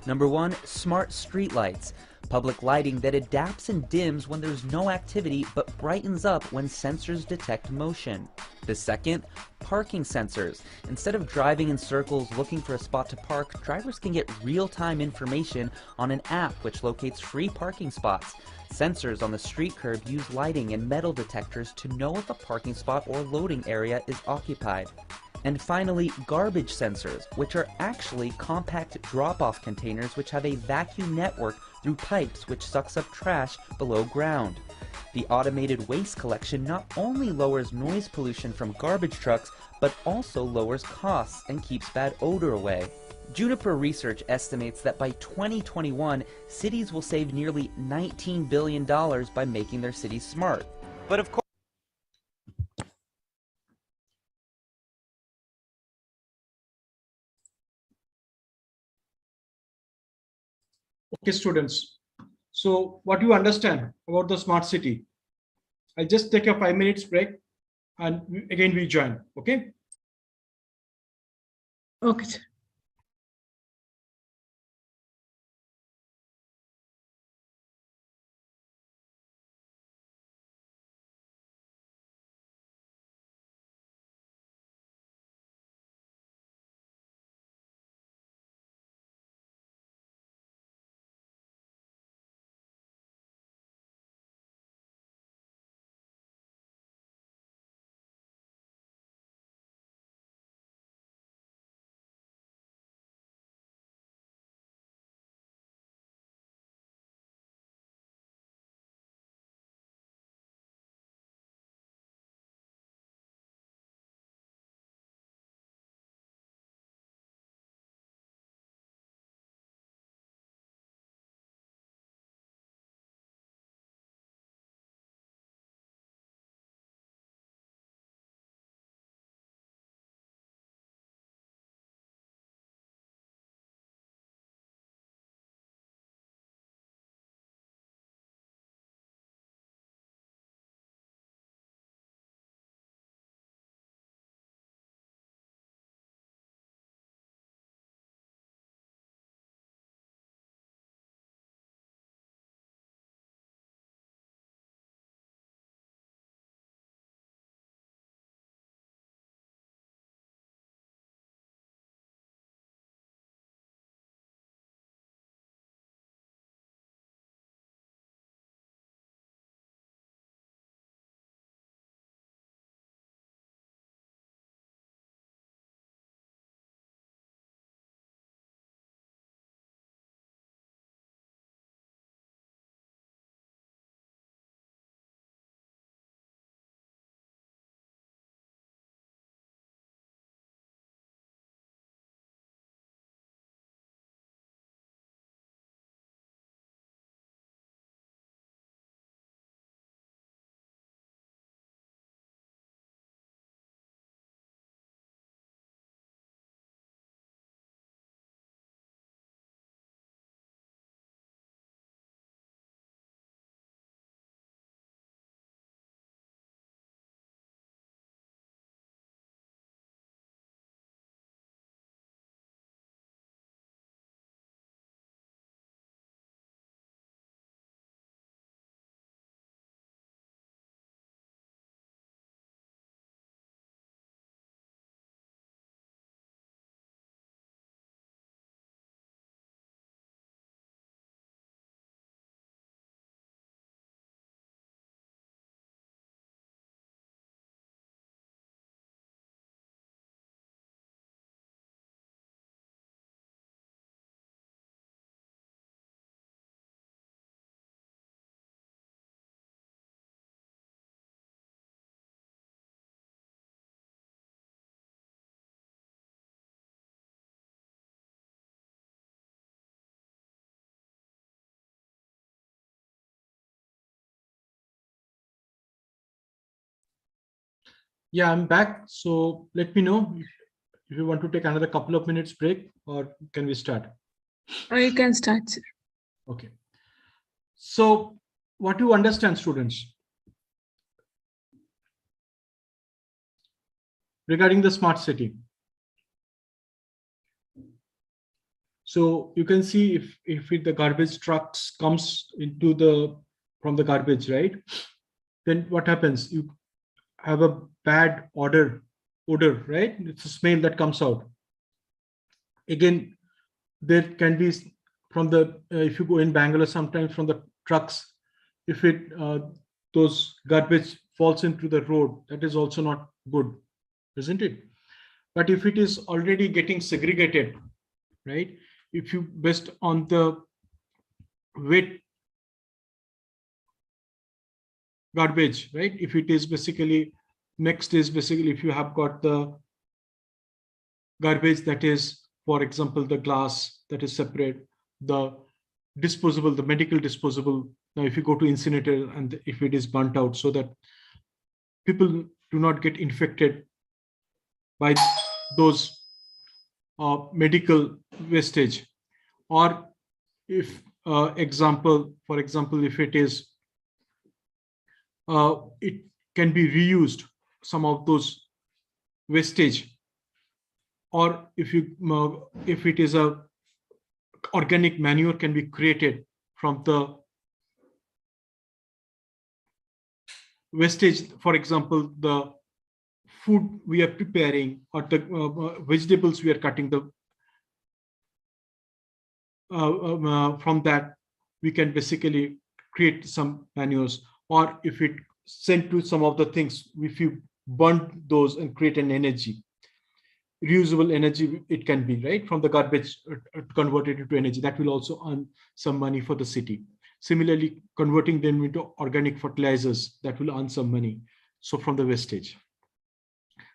S13: Number 1, smart streetlights. Public lighting that adapts and dims when there's no activity but brightens up when sensors detect motion. The second, parking sensors. Instead of driving in circles looking for a spot to park, drivers can get real-time information on an app which locates free parking spots. Sensors on the street curb use lighting and metal detectors to know if a parking spot or loading area is occupied. And finally, garbage sensors, which are actually compact drop-off containers which have a vacuum network through pipes which sucks up trash below ground. The automated waste collection not only lowers noise pollution from garbage trucks, but also lowers costs and keeps bad odor away. Juniper Research estimates that by 2021, cities will save nearly $19 billion by making their cities smart.
S12: But of course,
S1: Okay, students. So what you understand about the smart city? I'll just take a 5 minutes break and again we join. Okay.
S2: Okay, sir.
S1: Yeah, I'm back. So let me know if you want to take another couple of minutes break, or can we start?
S2: You can start, sir.
S1: Okay. So what do you understand, students, regarding the smart city? So you can see if the garbage trucks comes into from the garbage, right? Then what happens? You have a bad odor, right? It's a smell that comes out. Again, there can be from the if you go in Bangalore, sometimes from the trucks, if those garbage falls into the road, that is also not good, isn't it? But if it is already getting segregated, right? If you based on the wet garbage, right? If it is basically next is basically if you have got the garbage that is, for example, the glass that is separate, the disposable, the medical disposable. Now, if you go to incinerator and if it is burnt out, so that people do not get infected by those medical wastage, or if for example, if it is, it can be reused, some of those wastage, or if it is a organic manure can be created from the wastage. For example, the food we are preparing, or the vegetables we are cutting, from that we can basically create some manures. Or if it sent to some of the things, if you burn those and create an energy, reusable energy, it can be, right, from the garbage converted into energy, that will also earn some money for the city. Similarly, converting them into organic fertilizers, that will earn some money, so from the wastage.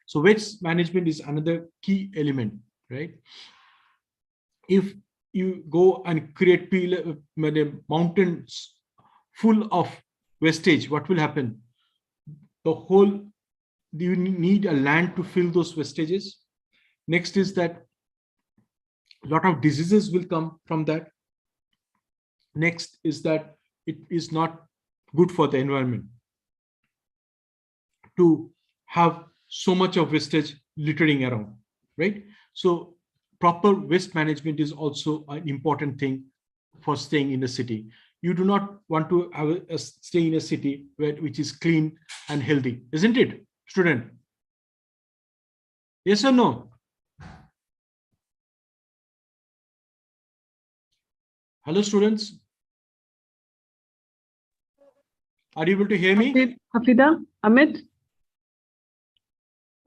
S1: So waste management is another key element, right? If you go and create mountains full of wastage, what will happen? You need a land to fill those wastages. Next is that a lot of diseases will come from that. Next is that it is not good for the environment to have so much of wastage littering around, right? So proper waste management is also an important thing for staying in a city. You do not want to have stay in a city which is clean and healthy, isn't it, student? Yes or no? Hello, students. Are you able to hear me?
S2: Hafida, Amit?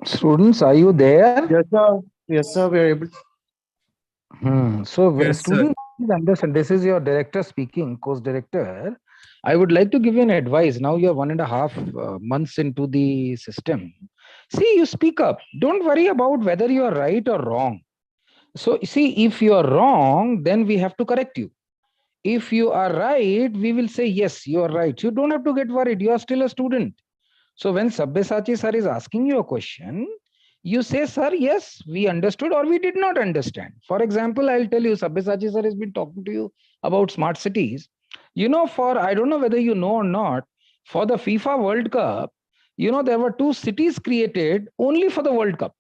S14: Students, are you there?
S3: Yes, sir. Yes, sir. We are able to.
S14: So,
S4: Yes, sir.
S14: students, please understand, this is your director speaking, course director. I would like to give you an advice. Now you're 1.5 months into the system. See, you speak up. Don't worry about whether you are right or wrong. So, see, if you are wrong, then we have to correct you. If you are right, we will say, yes, you are right. You don't have to get worried. You are still a student. So when Sabyasachi sir is asking you a question, you say, sir, yes, we understood or we did not understand. For example, I'll tell you, Sabyasachi sir has been talking to you about smart cities. You know, I don't know whether you know or not, for the FIFA World Cup, you know, there were 2 cities created only for the World Cup.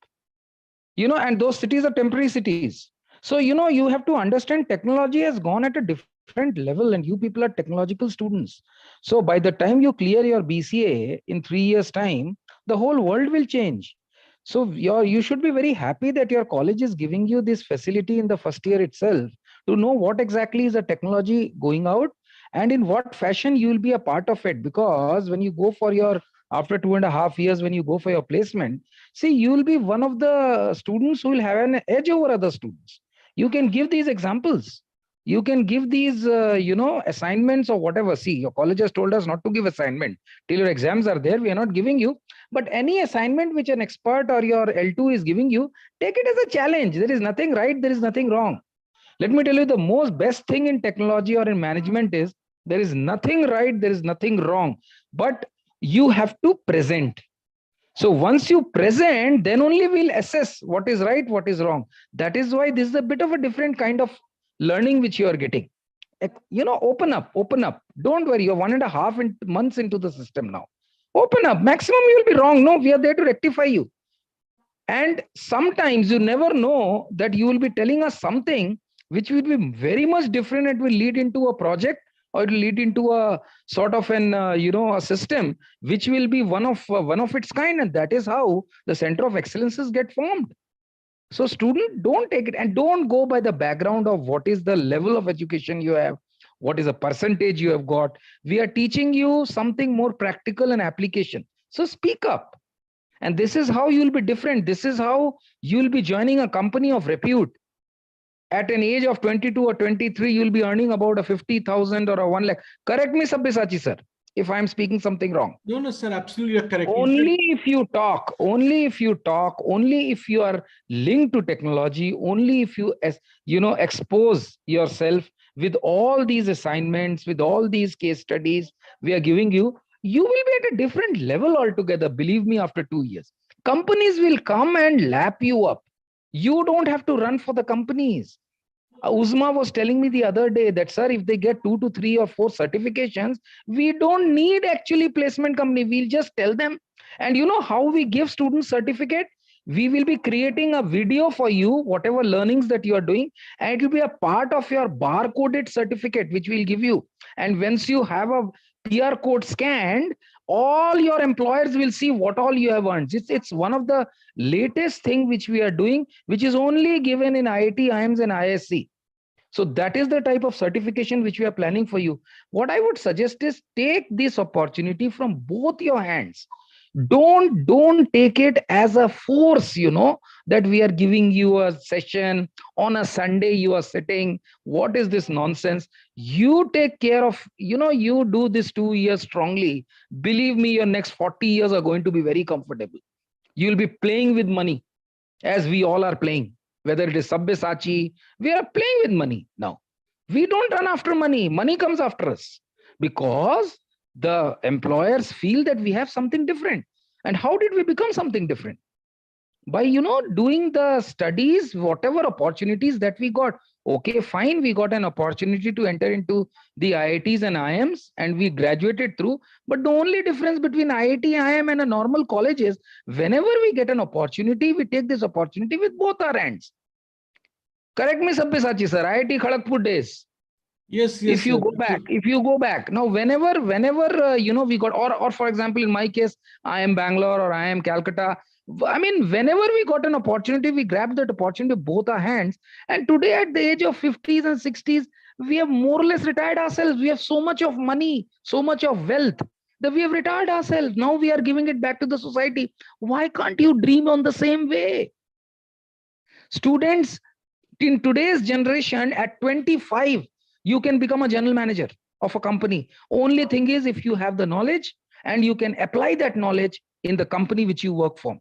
S14: You know, and those cities are temporary cities. So, you know, you have to understand technology has gone at a different level and you people are technological students. So by the time you clear your BCA in 3 years' time, the whole world will change. So you should be very happy that your college is giving you this facility in the first year itself to know what exactly is the technology going out and in what fashion you will be a part of it. Because when you go for your, after 2.5 years, when you go for your placement, see, you will be one of the students who will have an edge over other students. You can give these examples. You can give these, assignments or whatever. See, your college has told us not to give assignment. Till your exams are there, we are not giving you. But any assignment which an expert or your L2 is giving you, take it as a challenge. There is nothing right, there is nothing wrong. Let me tell you, the most best thing in technology or in management is there is nothing right, there is nothing wrong. But you have to present. So once you present, then only we'll assess what is right, what is wrong. That is why this is a bit of a different kind of learning which you are getting. Open up. Don't worry, you're 1.5 months into the system now. Open up. Maximum you will be wrong. No, we are there to rectify you. And sometimes you never know that you will be telling us something which will be very much different. It will lead into a project, or it will lead into a sort of an a system which will be one of its kind, and that is how the center of excellences get formed. So student, don't take it, and don't go by the background of what is the level of education you have, what is the percentage you have got. We are teaching you something more practical and application. So speak up. And this is how you will be different. This is how you will be joining a company of repute. At an age of 22 or 23, you will be earning about a 50,000 or a 1 lakh. Correct me, Sabyasachi sir, if I'm speaking something wrong.
S1: No, sir, absolutely you're correct.
S14: Only if you talk, only if you are linked to technology, only if you expose yourself with all these assignments, with all these case studies we are giving you, you will be at a different level altogether. Believe me, after 2 years, companies will come and lap you up. You don't have to run for the companies. Uzma was telling me the other day that, sir, if they get 2 to 3 or 4 certifications, we don't need actually placement company. We'll just tell them. And you know how we give students certificate? We will be creating a video for you, whatever learnings that you are doing, and it will be a part of your barcoded certificate, which we'll give you. And once you have a PR code scanned, all your employers will see what all you have earned. It's one of the latest thing which we are doing, which is only given in IIT, IIMs and ISC. So that is the type of certification which we are planning for you. What I would suggest is take this opportunity from both your hands. Don't take it as a force, that we are giving you a session on a Sunday, you are sitting. What is this nonsense? You take care of, you do this 2 years strongly. Believe me, your next 40 years are going to be very comfortable. You'll be playing with money as we all are playing. Whether it is Sabyasachi, we are playing with money now. We don't run after money. Money comes after us because the employers feel that we have something different. And how did we become something different? By, doing the studies, whatever opportunities that we got. Okay, fine, we got an opportunity to enter into the IITs and IIMs, and we graduated through. But the only difference between IIT, IIM and a normal college is whenever we get an opportunity, we take this opportunity with both our hands. Correct me, Sabyasachi sir, IIT Kharagpur days.
S1: Yes.
S14: If you go back now, whenever we got, or for example, in my case, I am Bangalore or I am Calcutta. I mean, whenever we got an opportunity, we grabbed that opportunity with both our hands. And today, at the age of 50s and 60s, we have more or less retired ourselves. We have so much of money, so much of wealth that we have retired ourselves. Now we are giving it back to the society. Why can't you dream on the same way? Students, in today's generation, at 25, you can become a general manager of a company. Only thing is, if you have the knowledge and you can apply that knowledge in the company which you work for.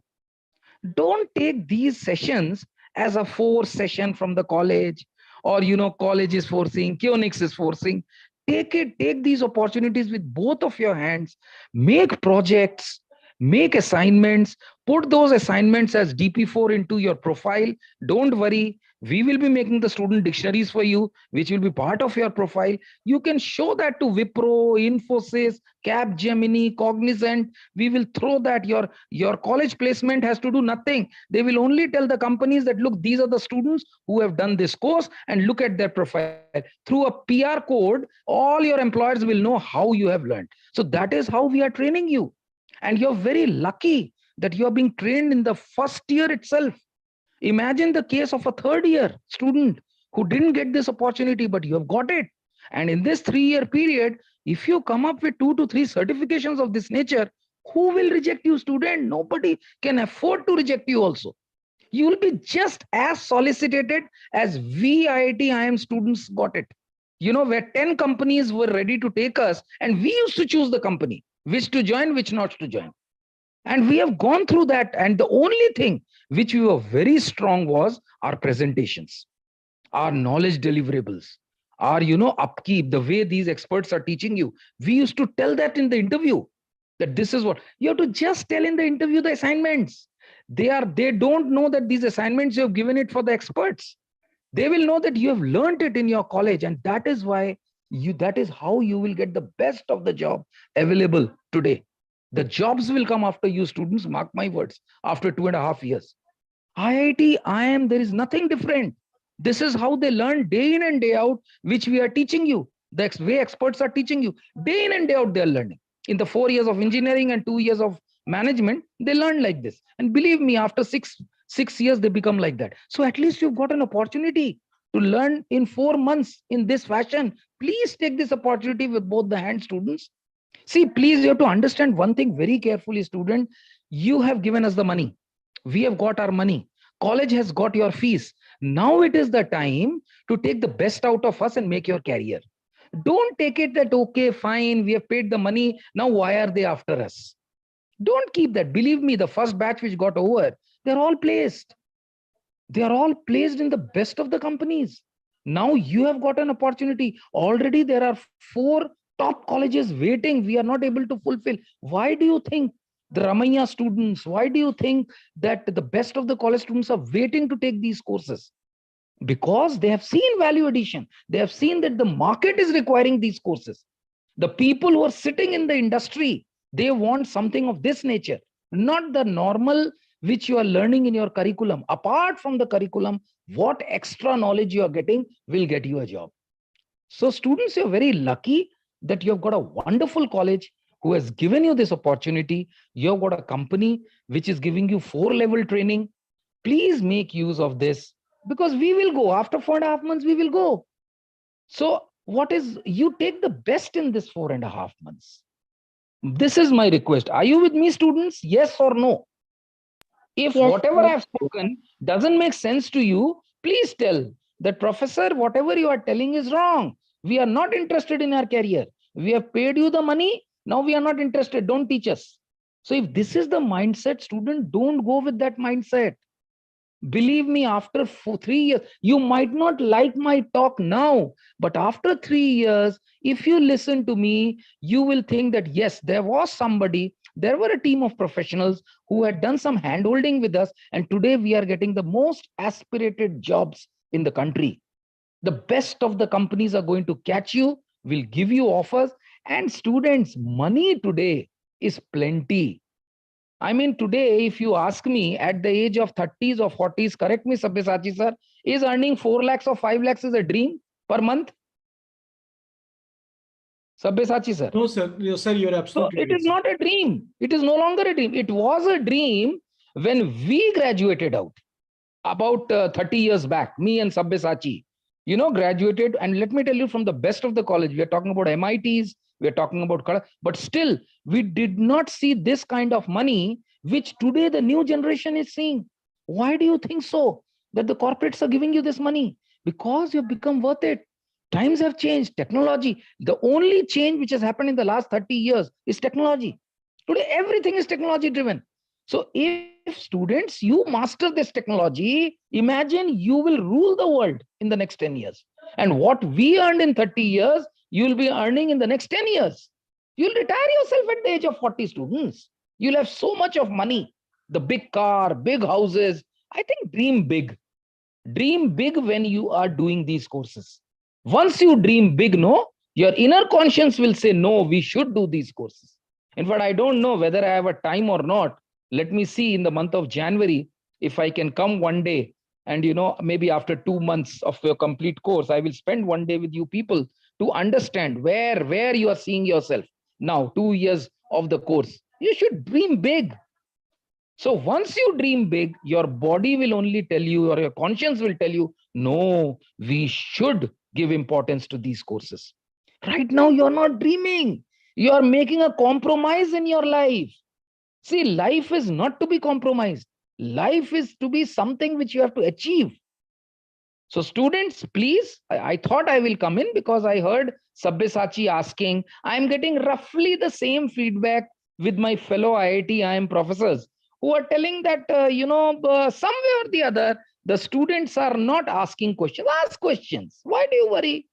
S14: Don't take these sessions as a force session from the college, or college is forcing, Kionix is forcing. Take these opportunities with both of your hands. Make projects, make assignments, put those assignments as DP4 into your profile. Don't worry, we will be making the student dictionaries for you, which will be part of your profile. You can show that to Wipro, Infosys, Capgemini, Cognizant. We will throw that. Your college placement has to do nothing. They will only tell the companies that, look, these are the students who have done this course, and look at their profile. Through a PR code, all your employers will know how you have learned. So that is how we are training you. And you're very lucky that you're being trained in the first year itself. Imagine the case of a third year student who didn't get this opportunity, but you have got it. And in this 3-year period, if you come up with 2 to 3 certifications of this nature, who will reject you, student? Nobody can afford to reject you also. You will be just as solicited as we IIT IIM students got it. Where 10 companies were ready to take us, and we used to choose the company, which to join, which not to join. And we have gone through that. And the only thing which we were very strong was our presentations, our knowledge deliverables, our, upkeep, the way these experts are teaching you. We used to tell that in the interview. that this is what you have to just tell in the interview the assignments. They don't know that these assignments you have given it for the experts. They will know that you have learned it in your college, and that is why that is how you will get the best of the job available today. The jobs will come after you, students, mark my words, after 2.5 years. IIT, IIM, there is nothing different. This is how they learn day in and day out, which we are teaching you. The way experts are teaching you, day in and day out, they are learning. In the 4 years of engineering and 2 years of management, they learn like this. And believe me, after six years, they become like that. So at least you've got an opportunity to learn in 4 months in this fashion. Please take this opportunity with both the hands, students. See, please, you have to understand one thing very carefully, student. You have given us the money. We have got our money. College has got your fees. Now it is the time to take the best out of us and make your career. Don't take it that, okay, fine, we have paid the money. Now why are they after us? Don't keep that. Believe me, the first batch which got over, they're all placed. They are all placed in the best of the companies. Now you have got an opportunity. Already there are 4 top colleges waiting. We are not able to fulfill. Why do you think the Ramaiya students, why do you think that the best of the college students are waiting to take these courses? Because they have seen value addition. They have seen that the market is requiring these courses. The people who are sitting in the industry, they want something of this nature, not the normal which you are learning in your curriculum. Apart from the curriculum, what extra knowledge you are getting will get you a job. So students, you're very lucky that you've got a wonderful college who has given you this opportunity. You've got a company which is giving you 4-level training. Please make use of this, because we will go after 4.5 months, we will go. So you take the best in this 4.5 months. This is my request. Are you with me, students? Yes or no? If
S5: Yes,
S14: whatever
S5: sir.
S14: I have spoken doesn't make sense to you, please tell that, professor, whatever you are telling is wrong. We are not interested in our career. We have paid you the money. Now we are not interested. Don't teach us. So if this is the mindset, student, don't go with that mindset. Believe me, after 3 years, you might not like my talk now, but after 3 years, if you listen to me, you will think that, yes, there was somebody, there were a team of professionals who had done some handholding with us, and today we are getting the most aspirated jobs in the country. The best of the companies are going to catch you, will give you offers, and students, money today is plenty. I mean, today, if you ask me, at the age of 30s or 40s, correct me, Sabyasachi sir, is earning 4 lakhs or 5 lakhs is a dream per month? Sabyasachi sir.
S1: No, sir. Yes, sir, you're absolutely
S14: So it is not a dream. It is no longer a dream. It was a dream when we graduated out about 30 years back, me and Sabyasachi, graduated. And let me tell you, from the best of the college, we are talking about MITs, we are talking about, but still, we did not see this kind of money, which today the new generation is seeing. Why do you think so? That the corporates are giving you this money? Because you've become worth it. Times have changed, technology. The only change which has happened in the last 30 years is technology. Today, everything is technology driven. So if students, you master this technology, imagine you will rule the world in the next 10 years. And what we earned in 30 years, you will be earning in the next 10 years. You'll retire yourself at the age of 40, students. You'll have so much of money, the big car, big houses. I think dream big. Dream big when you are doing these courses. Once you dream big, no, your inner conscience will say, no, we should do these courses. In fact, I don't know whether I have a time or not. Let me see in the month of January, if I can come one day and, maybe after 2 months of your complete course, I will spend one day with you people to understand where you are seeing yourself. Now, 2 years of the course, you should dream big. So once you dream big, your body will only tell you, or your conscience will tell you, no, we should give importance to these courses. Right now, you're not dreaming. You're making a compromise in your life. See, life is not to be compromised. Life is to be something which you have to achieve. So students, please, I thought I will come in because I heard Sabyasachi asking. I'm getting roughly the same feedback with my fellow IIT IIM professors who are telling that, somewhere or the other, the students are not asking questions. Ask questions. Why do you worry?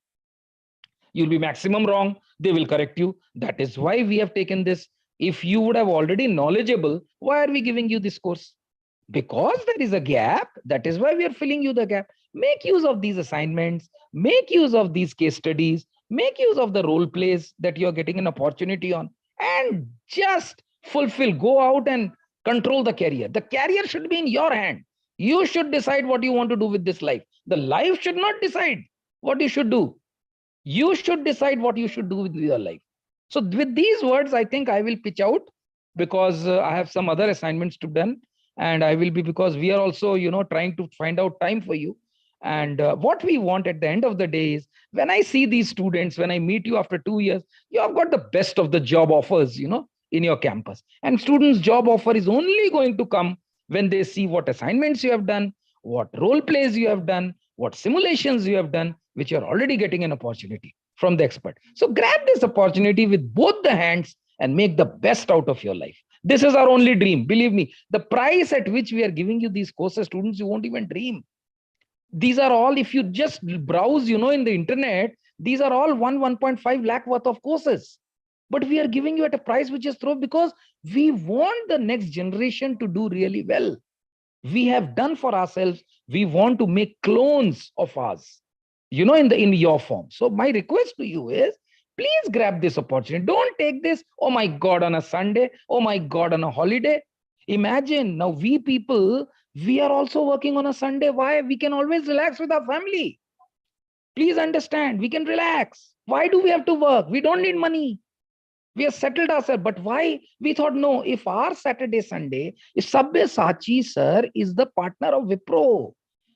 S14: You'll be maximum wrong. They will correct you. That is why we have taken this If you would have already knowledgeable, why are we giving you this course? Because there is a gap. That is why we are filling you the gap. Make use of these assignments, make use of these case studies, make use of the role plays that you're getting an opportunity on, and just fulfill, go out and control the career. The career should be in your hand. You should decide what you want to do with this life. The life should not decide what you should do. You should decide what you should do with your life. So with these words, I think I will pitch out, because I have some other assignments to done, and I will be, because we are also, trying to find out time for you. And what we want at the end of the day is, when I see these students, when I meet you after 2 years, you have got the best of the job offers, in your campus. And students' job offer is only going to come when they see what assignments you have done, what role plays you have done, what simulations you have done, which you're already getting an opportunity from the expert. So grab this opportunity with both the hands and make the best out of your life. This is our only dream. Believe me, the price at which we are giving you these courses, students, you won't even dream. These are all, if you just browse, in the internet, these are all 1.5 lakh worth of courses. But we are giving you at a price which is through, because we want the next generation to do really well. We have done for ourselves. We want to make clones of us, in your form. So my request to you is, please grab this opportunity. Don't take this, oh my God, on a Sunday, oh my God, on a holiday. Imagine now, we people, we are also working on a Sunday. Why? We can always relax with our family. Please understand, we can relax. Why do we have to work? We don't need money. We have settled ourselves. But why? We thought, no, if our Saturday, Sunday, if Sabyasachi sir is the partner of Wipro,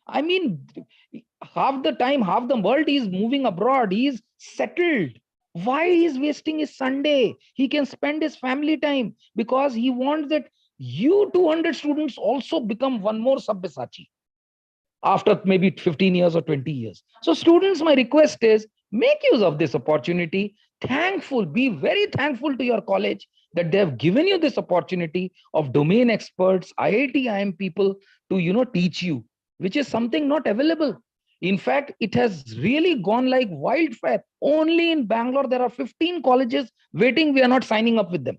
S14: I mean, half the time, half the world is moving abroad. He is settled. Why is wasting his Sunday? He can spend his family time, because he wants that you 200 students also become one more Sabyasachi after maybe 15 years or 20 years. So students, my request is, make use of this opportunity. Thankful, be very thankful to your college that they have given you this opportunity of domain experts, IIT, IIM people to, teach you, which is something not available. In fact, it has really gone like wildfire. Only in Bangalore, there are 15 colleges waiting. We are not signing up with them,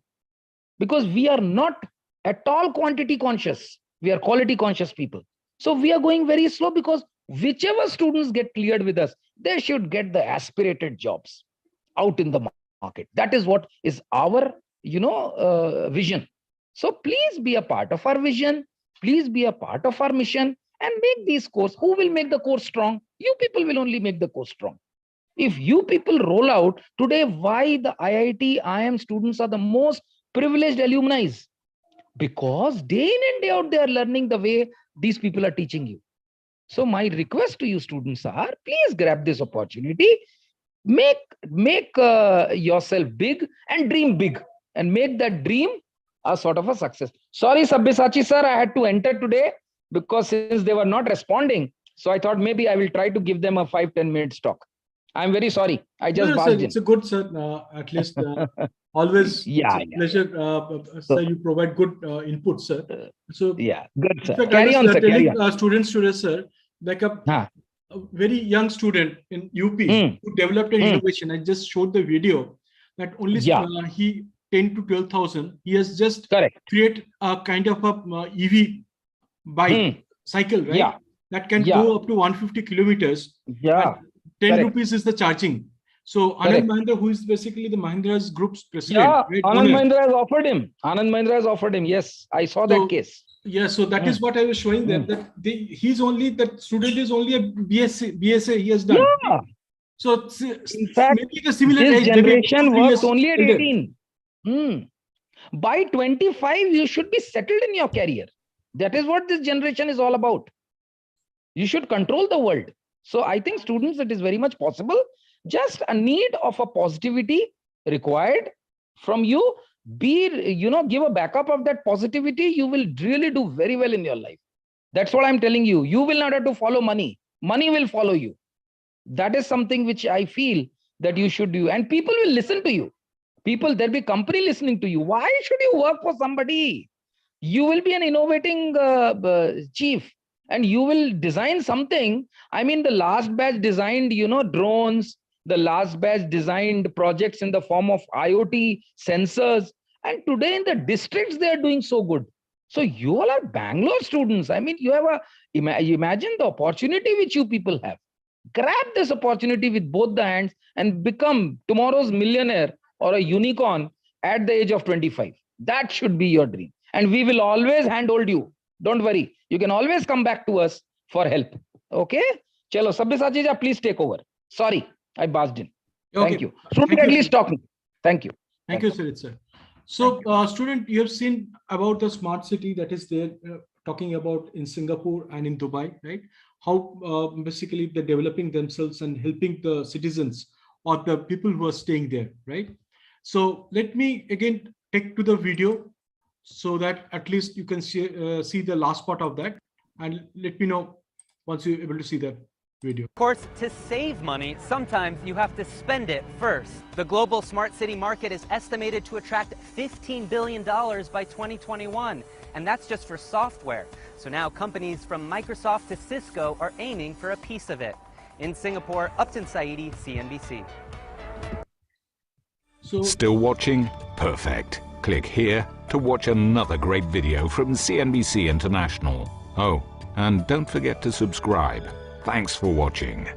S14: because we are not at all quantity conscious. We are quality conscious people. So we are going very slow, because whichever students get cleared with us, they should get the aspirated jobs out in the market. That is what is our, vision. So please be a part of our vision. Please be a part of our mission and make these course. Who will make the course strong? You people will only make the course strong. If you people roll out today, why the IIT, IIM students are the most privileged alumni? Because day in and day out, they are learning the way these people are teaching you. So my request to you students are, please grab this opportunity, make yourself big and dream big, and make that dream a sort of a success. Sorry, Sabyasachi sir, I had to enter today, because since they were not responding, so I thought maybe I will try to give them a 5-10 minutes talk. I'm very sorry. I just barged in.
S1: It's a good, sir. At least always pleasure. Sir, you provide good input, sir. So
S14: yeah, good, sir.
S1: Fact,
S14: Carry on, sir. Carry on.
S1: Students today, sir, like a very young student in UP who developed an innovation. I just showed the video that only he 10 to 12,000. He has just create a kind of a EV bike cycle, right? Yeah. That can go up to 150 kilometers.
S14: Yeah.
S1: 10 rupees is the charging. So Anand Mahindra, who is basically the Mahindra's group's president.
S14: Yeah,
S1: right?
S14: Anand Mahindra has offered him. Anand Mahindra has offered him. Yes, I saw that case.
S1: Yeah, so that is what I was showing them, that he's only, that student is only a BSA he has done.
S14: Yeah.
S1: So
S14: in fact,
S1: maybe the similar
S14: this
S1: age,
S14: generation works only at 18. By 25, you should be settled in your career. That is what this generation is all about. You should control the world. So I think students, it is very much possible. Just a need of a positivity required from you. Give a backup of that positivity. You will really do very well in your life. That's what I'm telling you. You will not have to follow money. Money will follow you. That is something which I feel that you should do. And people will listen to you. There'll be company listening to you. Why should you work for somebody? You will be an innovating chief. And you will design something. I mean, the last batch designed, drones. The last batch designed projects in the form of IoT sensors. And today in the districts, they are doing so good. So you all are Bangalore students. I mean, you have imagine the opportunity which you people have. Grab this opportunity with both the hands and become tomorrow's millionaire or a unicorn at the age of 25. That should be your dream. And we will always handhold you. Don't worry. You can always come back to us for help. Okay? Chalo, Sabyasachi ji, please take over. Sorry, I barged in.
S1: Okay.
S14: Thank you. Student, at least talking. Thank you.
S1: Thank you, Sarit sir. So, student, you have seen about the smart city that is there, talking about in Singapore and in Dubai, right? How basically they're developing themselves and helping the citizens or the people who are staying there, right? So let me again take to the video so that at least you can see the last part of that, and let me know once you're able to see that video.
S12: Of course, to save money, sometimes you have to spend it first. The global smart city market is estimated to attract $15 billion by 2021, and that's just for software. So now companies from Microsoft to Cisco are aiming for a piece of it. In Singapore, Upton Saidi, CNBC.
S15: Still watching? Perfect. Click here to watch another great video from CNBC International. Oh, and don't forget to subscribe. Thanks for watching.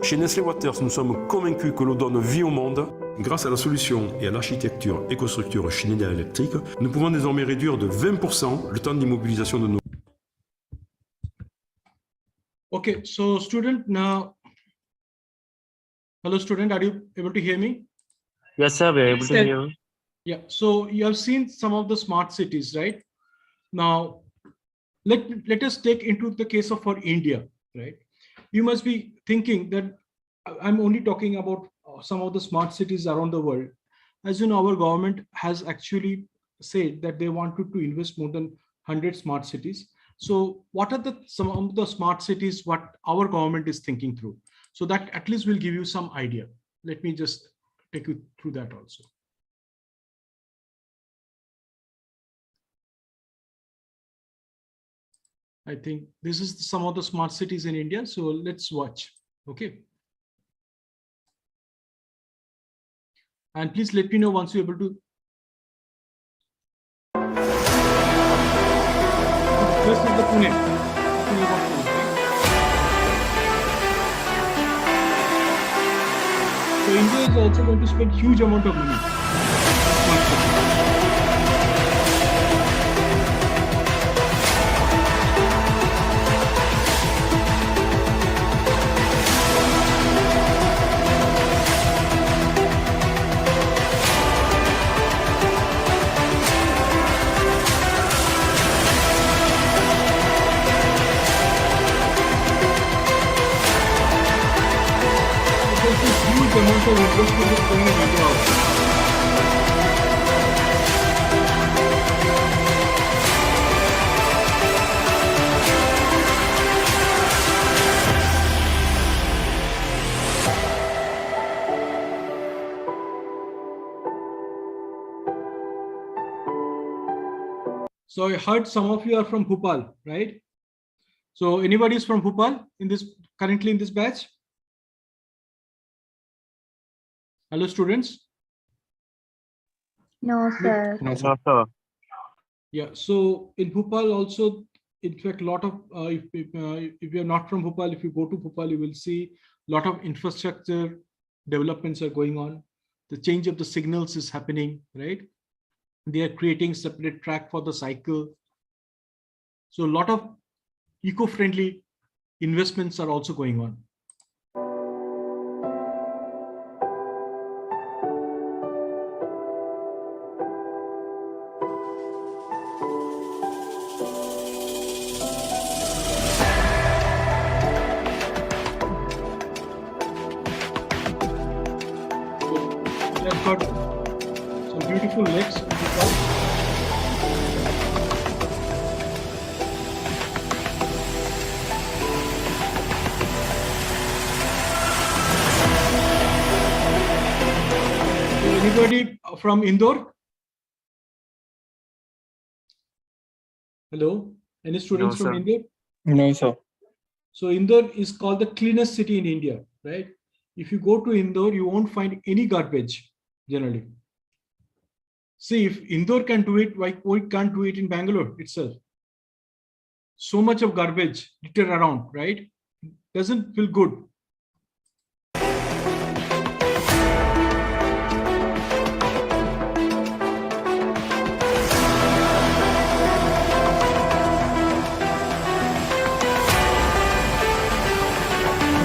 S16: Chez Nestlé Waters, nous sommes convaincus que l'eau donne vie au monde. Grâce à la solution et à l'architecture écostructure Schneider Electric, nous pouvons désormais réduire de 20% le temps d'immobilisation de nos...
S1: Okay, so student, now, hello student, are you able to hear me?
S3: Yes, sir, we are able to hear you.
S1: Yeah, so you have seen some of the smart cities, right? Now, let us take into the case of for India, right? You must be thinking that I'm only talking about some of the smart cities around the world. As you know, our government has actually said that they wanted to invest more than 100 smart cities. So what are some of the smart cities what our government is thinking through? So that at least will give you some idea. Let me just take you through that also. I think this is some of the smart cities in India. So let's watch. Okay. And please let me know once you're able to. First is the Pune. So India is also going to spend huge amount of money. Amount of investment is going in India also. So I heard some of you are from Bhopal, right? So anybody is from Bhopal in this currently in this batch? Hello, students.
S5: No, sir.
S3: No, sir.
S1: Yeah. So in Bhopal also, in fact, a lot of if you are not from Bhopal, if you go to Bhopal, you will see a lot of infrastructure developments are going on. The change of the signals is happening, right? They are creating separate track for the cycle. So a lot of eco-friendly investments are also going on. Got some beautiful lakes. Anybody from Indore? Hello, any students
S3: No,
S1: from
S3: sir.
S1: Indore?
S7: No, sir.
S1: So Indore is called the cleanest city in India, right? If you go to Indore, you won't find any garbage generally. See, if Indore can do it, why we can't do it in Bangalore itself? So much of garbage littered around, right? Doesn't feel good.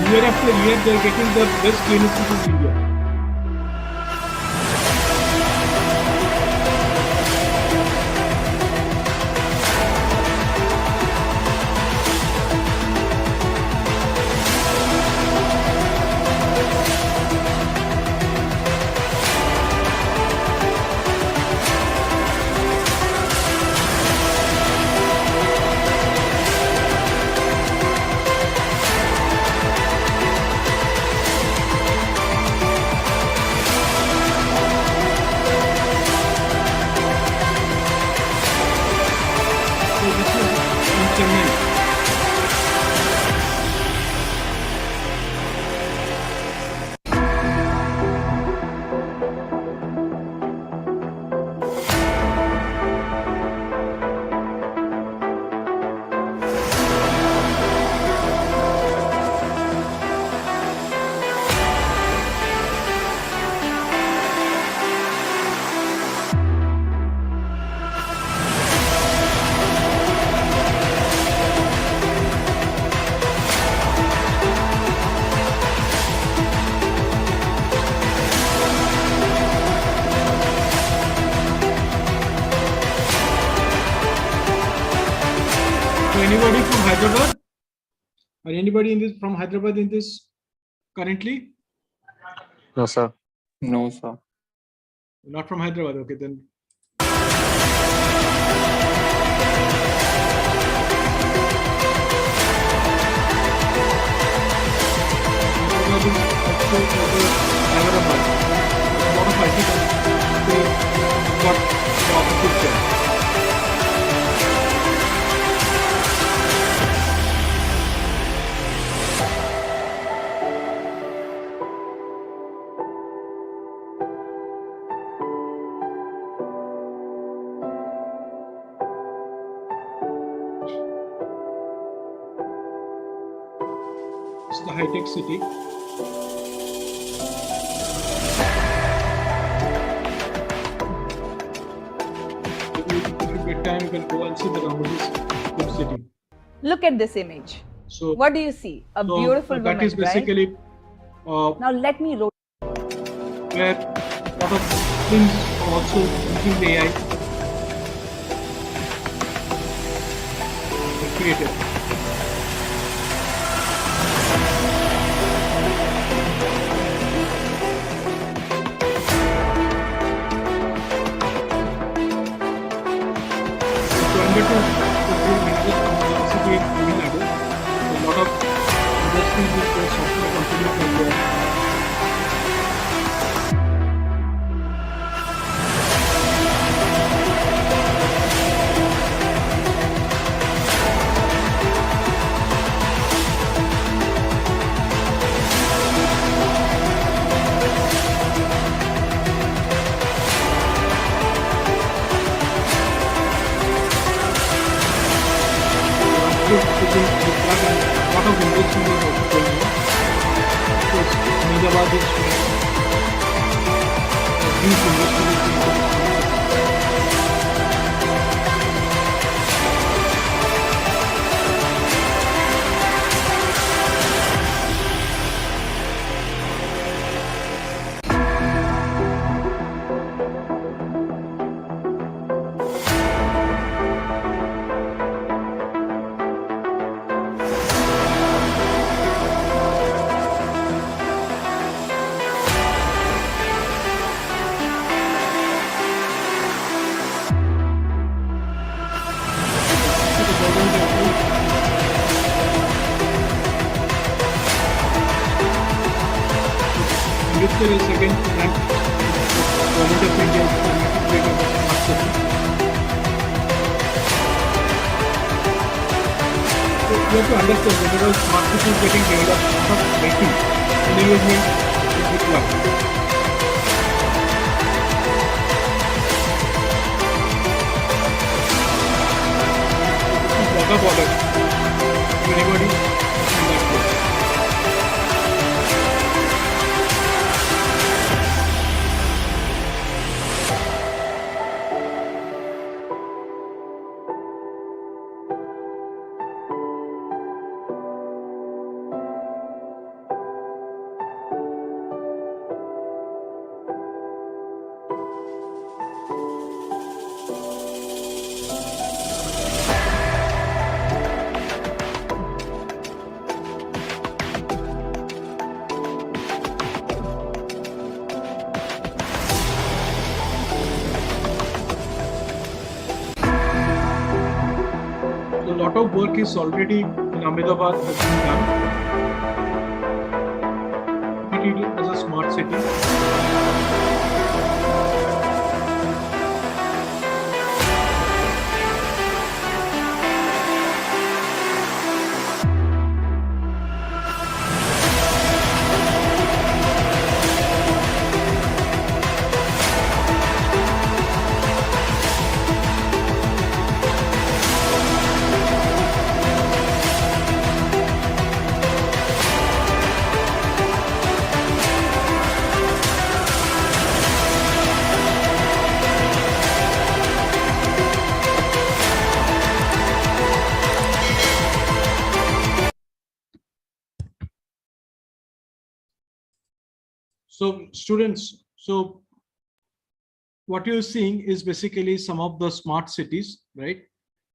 S1: Year after year, they're getting the best cleanest cities in India. Anybody from Hyderabad? Or anybody in this from Hyderabad in this currently?
S3: No, sir.
S7: No, sir.
S1: Not from Hyderabad. Okay, then. It's the high-tech city. If you get time, you can go and see the Rangoli good city.
S17: Look at this image.
S1: So
S17: what do you see? A beautiful woman,
S1: that is basically
S17: right? Now let me rotate.
S1: Where a lot of things are also using the AI created. you have to understand whenever smart city is getting developed, a lot of making enablement is required. Water border to anybody in that place. So a lot of work is already in Ahmedabad has been done. It as a smart city. So students, so what you're seeing is basically some of the smart cities, right?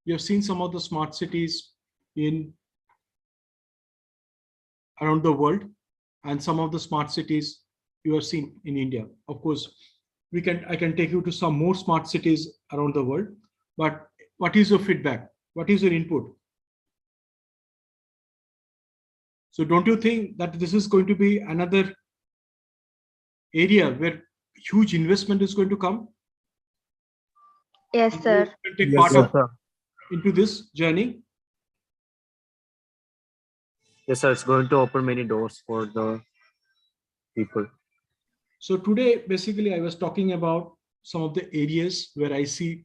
S1: You've seen some of the smart cities in around the world, and some of the smart cities you have seen in India. Of course, I can take you to some more smart cities around the world, but what is your feedback? What is your input? So don't you think that this is going to be another area where huge investment is going to come?
S5: Yes, sir.
S1: Take
S3: Yes,
S1: part
S3: sir.
S1: into this journey.
S3: Yes, sir. It's going to open many doors for the people.
S1: So today, basically, I was talking about some of the areas where I see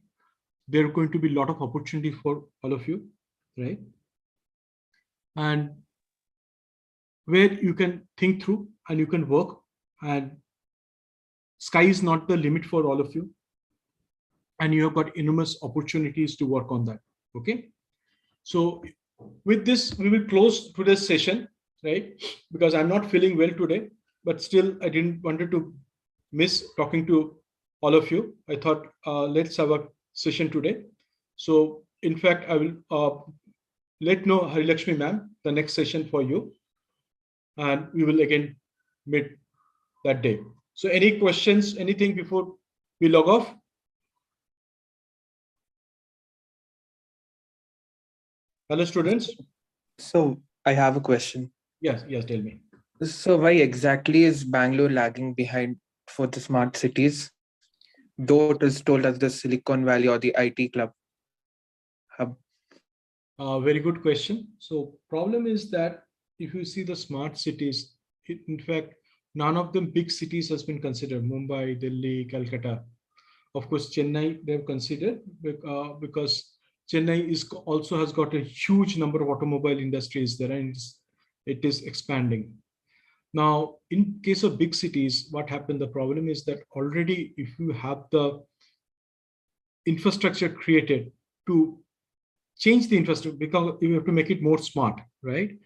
S1: there are going to be a lot of opportunity for all of you, right? And where you can think through and you can work, and sky is not the limit for all of you. And you have got enormous opportunities to work on that, okay? So with this, we will close today's session, right? Because I'm not feeling well today, but still I didn't wanted to miss talking to all of you. I thought let's have a session today. So in fact, I will let know Harilakshmi ma'am the next session for you, and we will again meet that day. So any questions, anything before we log off? Hello, students.
S7: So I have a question.
S1: Yes, tell me.
S7: So why exactly is Bangalore lagging behind for the smart cities, though it is told as the Silicon Valley or the IT club hub?
S1: Very good question. So problem is that if you see the smart cities, in fact, none of them big cities has been considered. Mumbai, Delhi, Calcutta. Of course, Chennai they've considered because Chennai also has got a huge number of automobile industries there, and it is expanding. Now, in case of big cities, what happened? The problem is that already if you have the infrastructure created to change the infrastructure, because you have to make it more smart, right?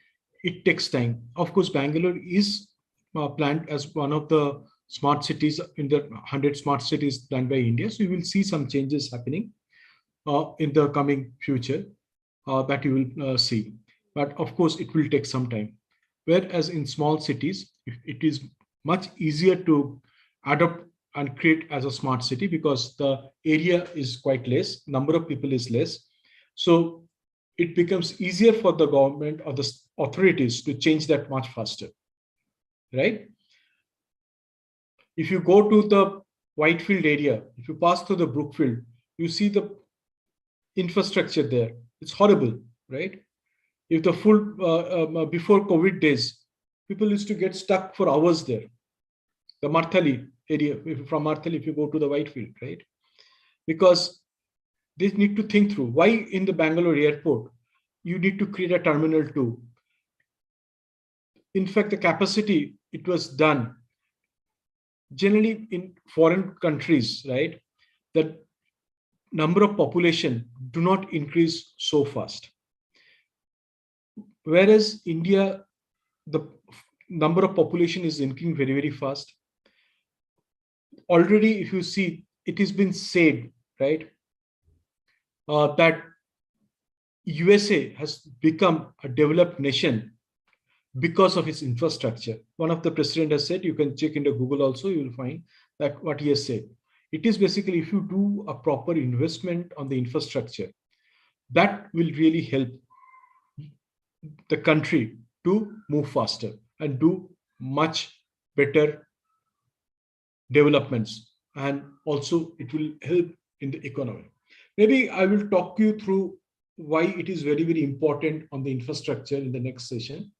S1: It takes time. Of course, Bangalore is planned as one of the smart cities in the 100 smart cities planned by India. So you will see some changes happening in the coming future that you will see. But of course, it will take some time. Whereas in small cities, it is much easier to adopt and create as a smart city because the area is quite less, number of people is less. So it becomes easier for the government or the authorities to change that much faster, right? If you go to the Whitefield area, if you pass through the Brookfield, you see the infrastructure there. It's horrible, right? if the full before COVID days, people used to get stuck for hours there. The Marthali area, from Marthali, if you go to the Whitefield, right? Because they need to think through why in the Bangalore airport you need to create a terminal 2. In fact, the capacity, it was done generally in foreign countries, right? The number of population do not increase so fast. Whereas India, the number of population is increasing very, very fast. Already, if you see, it has been said, right, that USA has become a developed nation because of its infrastructure. One of the president has said, you can check into Google also, you will find that what he has said. It is basically, if you do a proper investment on the infrastructure, that will really help the country to move faster and do much better developments. And also it will help in the economy. Maybe I will talk you through why it is very, very important on the infrastructure in the next session,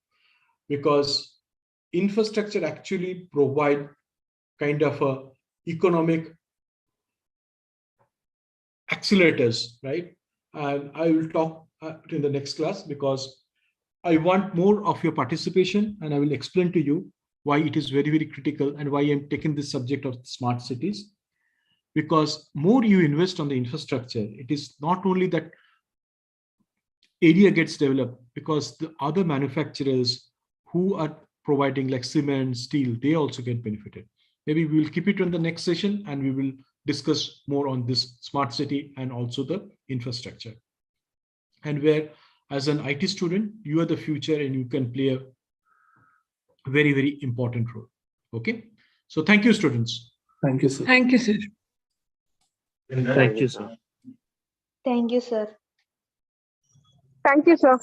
S1: because infrastructure actually provide kind of a economic accelerators, right? And I will talk in the next class because I want more of your participation, and I will explain to you why it is very, very critical and why I'm taking this subject of smart cities. Because more you invest on the infrastructure, it is not only that area gets developed, because the other manufacturers who are providing like cement, steel, they also get benefited. Maybe we will keep it on the next session and we will discuss more on this smart city and also the infrastructure. And where as an IT student, you are the future and you can play a very, very important role. Okay. So thank you, students.
S4: Thank you, sir.
S2: Thank you, sir.
S3: Thank you, sir.
S5: Thank you, sir.
S2: Thank you, sir.